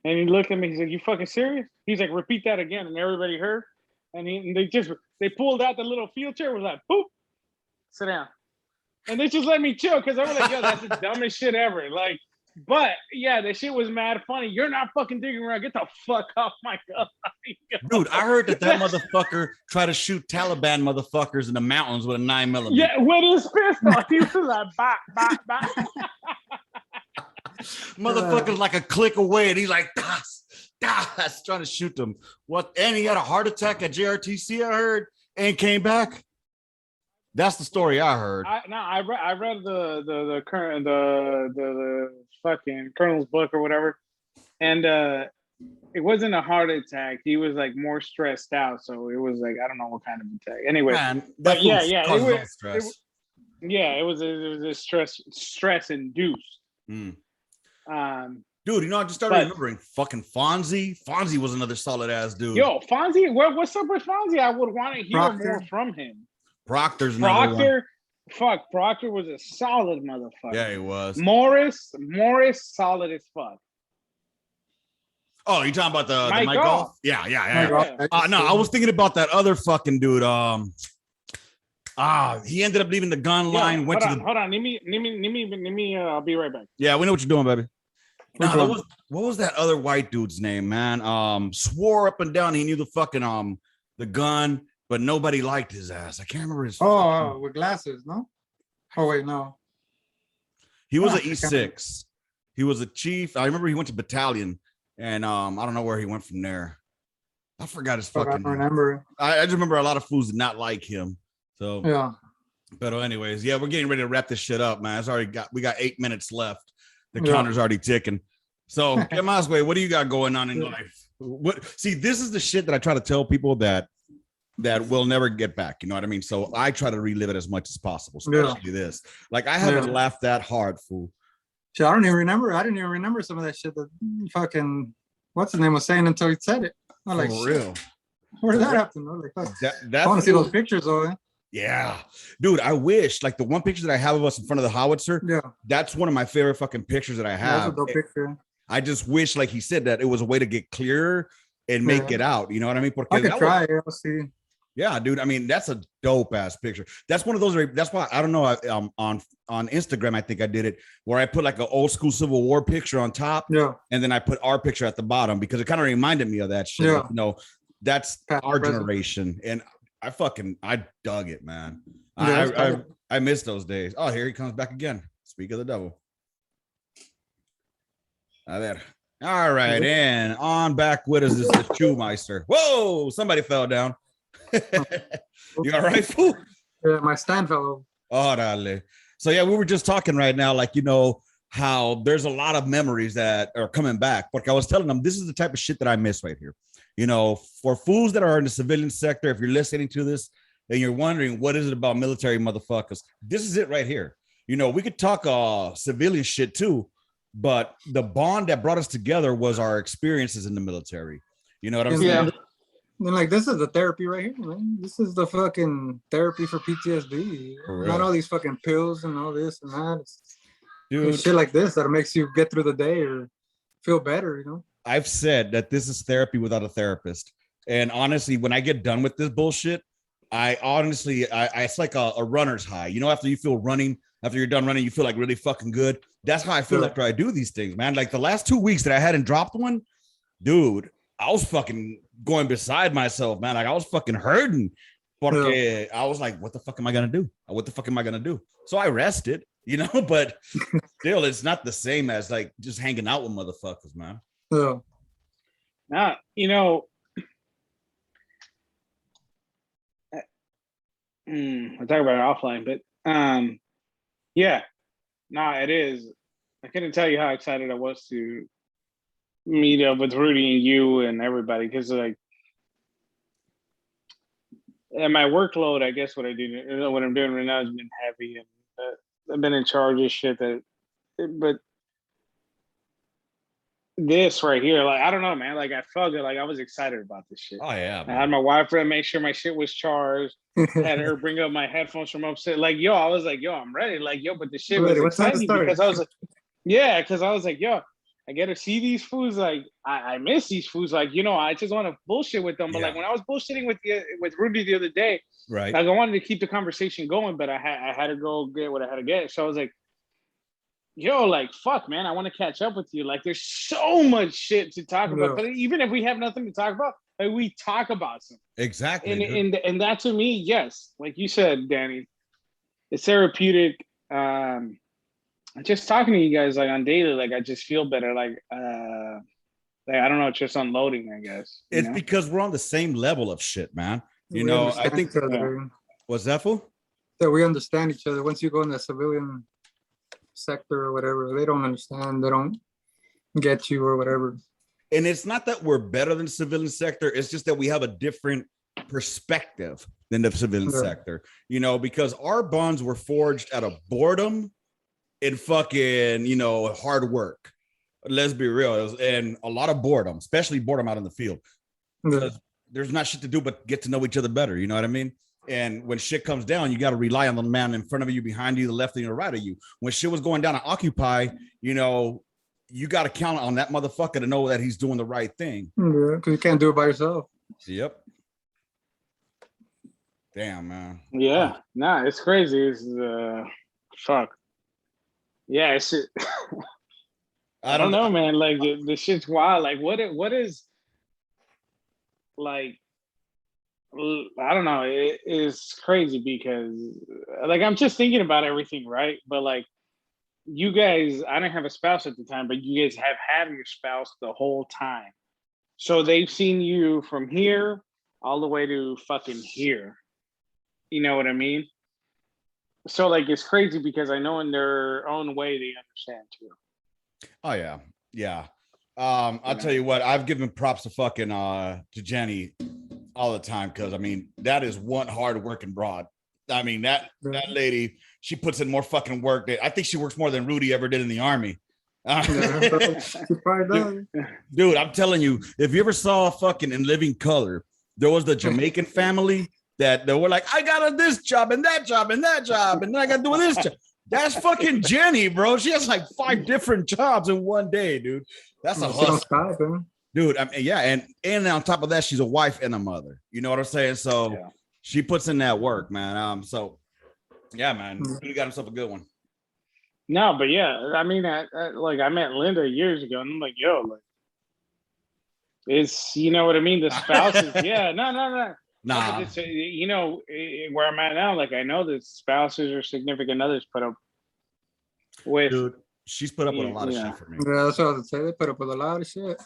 And he looked at me. He said, "You fucking serious?" He's like, "Repeat that again." And everybody heard. And they pulled out the little field chair. Was like, "Boop, sit down." And they just let me chill because I was like, "Yo, that's the dumbest shit ever." Like, but yeah, the shit was mad funny. You're not fucking digging around. Get the fuck off my gun. Dude, I heard that motherfucker tried to shoot Taliban motherfuckers in the mountains with a 9mm. Yeah, with his pistol. He was like, bah, bah, bah. Motherfucker's like a click away, and he's like, das, trying to shoot them. What? And he had a heart attack at JRTC, I heard, and came back. That's the story I heard. I read the current the fucking colonel's book or whatever, and it wasn't a heart attack. He was like more stressed out, so it was like I don't know what kind of attack. Anyway, man, but yeah, it was a stress induced. Mm. Dude, you know, I just started remembering fucking Fonzie. Fonzie was another solid ass dude. Yo, Fonzie, what's up with Fonzie? I would want to hear more from him. Proctor was a solid motherfucker. Yeah, he was. Morris, solid as fuck. Oh, you talking about the Mike Mike Goff. Goff? Yeah. Yeah. No, I was thinking about that other fucking dude. He ended up leaving the gun line. Hold on. Let me. I'll be right back. Yeah, we know what you're doing, baby. Which No, one? what was that other white dude's name, man? Swore up and down he knew the fucking the gun, but nobody liked his ass. I can't remember his. Oh, with glasses, no? Oh wait, no. He was Ah, an E6. He was a chief. I remember he went to battalion, and I don't know where he went from there. I forgot his Fuck, I fucking don't name. remember. I just remember a lot of fools did not like him. So Yeah. but anyways, yeah, we're getting ready to wrap this shit up, man. We got 8 minutes left. The Yeah. counter's already ticking. So Kemaswe, what do you got going on in life? See, this is the shit that I try to tell people that we'll never get back. You know what I mean? So I try to relive it as much as possible, especially this. Like I haven't laughed that hard, fool. Shit, I don't even remember. I didn't even remember some of that shit that fucking what's his name was saying until he said it. I'm like, For real. where did that happen? I was like, fuck. That I want to see fool- those pictures though. Yeah, dude, I wish like the one picture that I have of us in front of the Howitzer. Yeah. That's one of my favorite fucking pictures that I That's have. a dope picture. I just wish, like he said, that it was a way to get clearer and make it out. You know what I mean? Porque I could that try. I'll see. Yeah, dude. I mean, that's a dope ass picture. That's one of those. That's why I don't know. On Instagram, I think I did it where I put like an old school Civil War picture on top, Yeah. and then I put our picture at the bottom because it kind of reminded me of that shit. Yeah. Like, you know, that's Past, our present. generation, and I dug it, man. Yeah, I miss those days. Oh, here he comes back again. Speak of the devil. There. All right, and on back with us is the Shoemeister. Whoa, somebody fell down. You all right, fool? Yeah, my stand fellow. Oh, dale. So yeah, we were just talking right now, like, you know, how there's a lot of memories that are coming back. But I was telling them this is the type of shit that I miss right here. You know, for fools that are in the civilian sector, if you're listening to this and you're wondering what is it about military motherfuckers, this is it right here. You know, we could talk civilian shit too, but the bond that brought us together was our experiences in the military. You know what I'm saying? Yeah. And like this is the therapy right here, man. This is the fucking therapy for PTSD. For real. Not all these fucking pills and all this and that. Dude, It's shit like this that makes you get through the day or feel better, you know? I've said that this is therapy without a therapist. And honestly, when I get done with this bullshit, it's like a runner's high. You know, after you're done running, you feel like really fucking good. That's how I feel after I do these things, man. Like the last 2 weeks that I hadn't dropped one, dude, I was fucking going beside myself, man. Like I was fucking hurting. Porque I was like, what the fuck am I going to do? What the fuck am I going to do? So I rested, you know, but still, it's not the same as like just hanging out with motherfuckers, man. Yeah. Nah, you know, I'll talk about it offline, but yeah, nah, it is. I couldn't tell you how excited I was to meet up with Rudy and you and everybody because like and my workload, I guess what I'm doing right now has been heavy and I've been in charge of shit but this right here, like I don't know, man. Like I felt it, like I was excited about this shit. Oh yeah, man. I had my wife there to make sure my shit was charged. Had her bring up my headphones from upstairs. Like yo, I was like, yo, I'm ready. Like yo, but the shit was exciting because I was like, yeah, because I was like, yo, I get to see these foods. Like I miss these foods. Like you know, I just want to bullshit with them. But like when I was bullshitting with Rudy the other day, right? Like I wanted to keep the conversation going, but I had to go get what I had to get. So I was like, yo, like, fuck, man, I want to catch up with you. Like, there's so much shit to talk about. But even if we have nothing to talk about, like, we talk about something. Exactly. And that to me, yes, like you said, Danny, it's therapeutic. Just talking to you guys, like, on daily, like, I just feel better. Like I don't know, it's just unloading, I guess. It's because we're on the same level of shit, man. You know, I think, what's that for? That we understand each other. Once you go in the civilian sector or whatever, they don't understand, they don't get you or whatever. And it's not that we're better than the civilian sector, it's just that we have a different perspective than the civilian sector, you know, because our bonds were forged out of boredom and fucking, you know, hard work. Let's be real. And a lot of boredom, especially boredom out in the field. There's not shit to do but get to know each other better, you know what I mean? And when shit comes down, you got to rely on the man in front of you, behind you, the left and the right of you. When shit was going down at Occupy, you know, you got to count on that motherfucker to know that he's doing the right thing. Yeah, because you can't do it by yourself. Yep. Damn, man. Yeah, nah, it's crazy. It's fuck. Yeah, it's I don't know, man. Like the shit's wild. Like what is like I don't know. It is crazy because like I'm just thinking about everything, right? But like you guys, I didn't have a spouse at the time, but you guys have had your spouse the whole time. So they've seen you from here all the way to fucking here. You know what I mean? So like it's crazy because I know in their own way they understand too. Oh yeah. Yeah. I'll tell you what, I've given props to fucking to Jenny all the time because I mean that is one hard working broad. I mean that lady, she puts in more fucking work. I think she works more than Rudy ever did in the army. Dude, I'm telling you, if you ever saw fucking In Living Color, there was the Jamaican family that they were like, I got this job and that job and that job, and then I got to do this job. That's fucking Jenny, bro. She has like 5 different jobs in one day, dude. That's a hustle. Dude, I mean, yeah, and on top of that, she's a wife and a mother. You know what I'm saying? So she puts in that work, man. So yeah, man, he got himself a good one. No, but yeah, I mean, like I met Linda years ago, and I'm like, yo, like, it's you know what I mean. The spouses, yeah, no. Nah, but it's, you know where I'm at now. Like I know that spouses or significant others put up with. Dude, she's put up with a lot of shit for me. Yeah, that's what I was saying. They put up with a lot of shit.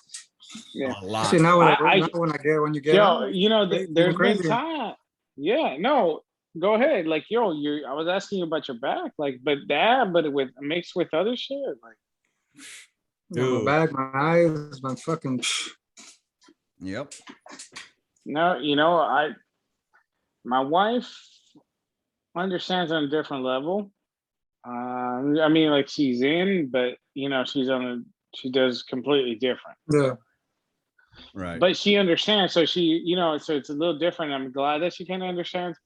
Yeah, a lot. See, now when you get out, you know, there's been time. Yeah, no, go ahead. Like, I was asking you about your back, like, but with mixed with other shit, like, dude, my back, my eyes, my fucking. Yep. No, my wife understands on a different level. I mean, like she's in, but she does completely different. Yeah. Right. But she understands, so so it's a little different. I'm glad that she kind of understands,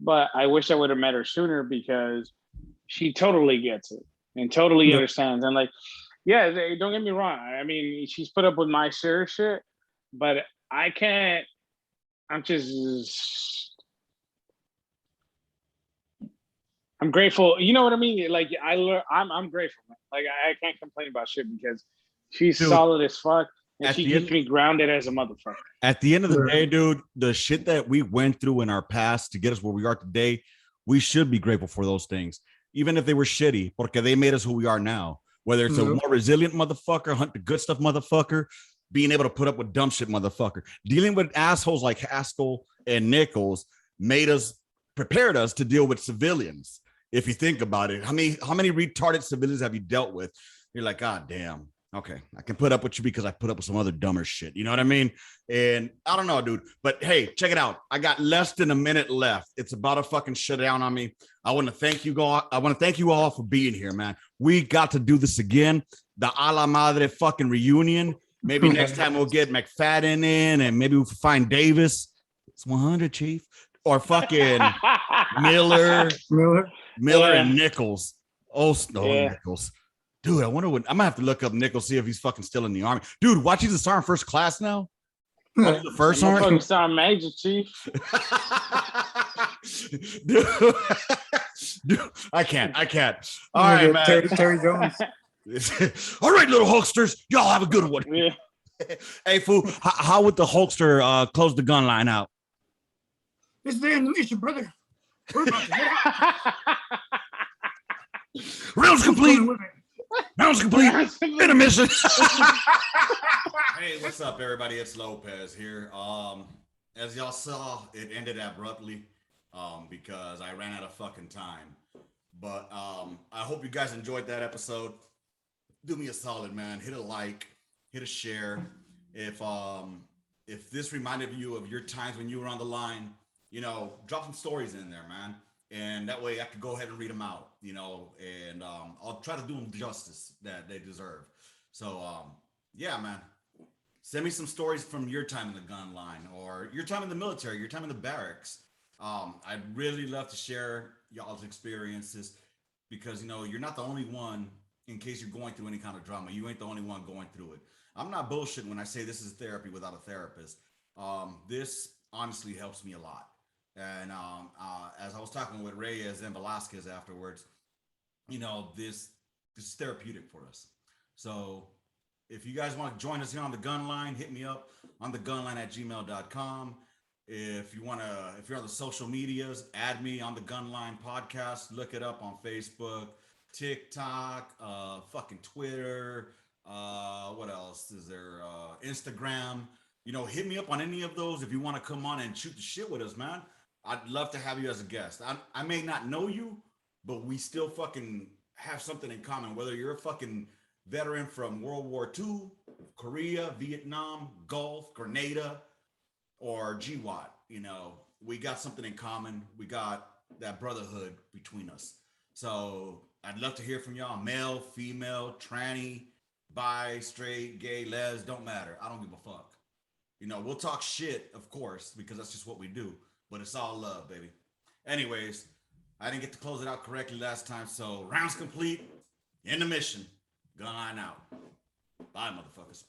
but I wish I would have met her sooner because she totally gets it and totally understands. And like, yeah, don't get me wrong. I mean, she's put up with my share shit, but I can't. I'm grateful. You know what I mean? Like I'm grateful. Man. Like I can't complain about shit because she's solid as fuck. And she keeps me grounded as a motherfucker. At the end of the day, dude, the shit that we went through in our past to get us where we are today, we should be grateful for those things, even if they were shitty, porque they made us who we are now. Whether it's a more resilient motherfucker, hunt the good stuff motherfucker, being able to put up with dumb shit motherfucker, dealing with assholes like Haskell and Nichols prepared us to deal with civilians. If you think about it, how many retarded civilians have you dealt with? You're like, God damn. Okay, I can put up with you because I put up with some other dumber shit. You know what I mean? And I don't know, dude. But hey, check it out. I got less than a minute left. It's about to fucking shut down on me. I want to thank you all. I want to thank you all for being here, man. We got to do this again. The a la madre fucking reunion. Maybe next time we'll get McFadden in, and maybe we'll find Davis. It's 100, Chief, or fucking Miller, and Nichols. Nichols. Dude, I wonder when I'm gonna have to look up Nichols, see if he's fucking still in the army. Dude, watch, he's a sergeant first class now. What's the first sergeant? Sergeant major, Chief. Dude, I can't. All right, man. Terry Jones. All right, little Hulksters, y'all have a good one. Yeah. Hey, fool, how would the Hulkster close the gun line out? It's there in the mission, brother. We're about to hit Rounds complete. Rounds complete. Intermission. Hey, what's up, everybody? It's Lopez here. As y'all saw, it ended abruptly because I ran out of fucking time. But I hope you guys enjoyed that episode. Do me a solid, man. Hit a like, hit a share. If this reminded you of your times when you were on the line, drop some stories in there, man. And that way I could go ahead and read them out, and I'll try to do them justice that they deserve. So, yeah, man, send me some stories from your time in the gun line or your time in the military, your time in the barracks. I'd really love to share y'all's experiences because, you're not the only one in case you're going through any kind of drama. You ain't the only one going through it. I'm not bullshitting when I say this is therapy without a therapist. This honestly helps me a lot. And as I was talking with Reyes and Velasquez afterwards, this is therapeutic for us. So if you guys want to join us here on the gun line, hit me up on the gunline at gmail.com. If you're on the social medias, add me on the Gunline podcast. Look it up on Facebook, TikTok, fucking Twitter. What else is there? Instagram. Hit me up on any of those if you want to come on and shoot the shit with us, man. I'd love to have you as a guest. I may not know you, but we still fucking have something in common. Whether you're a fucking veteran from World War II, Korea, Vietnam, Gulf, Grenada, or GWAT, we got something in common. We got that brotherhood between us. So I'd love to hear from y'all. Male, female, tranny, bi, straight, gay, les, don't matter. I don't give a fuck. We'll talk shit, of course, because that's just what we do. But it's all love, baby. Anyways, I didn't get to close it out correctly last time. So rounds complete. In the mission. Gun line out. Bye, motherfuckers.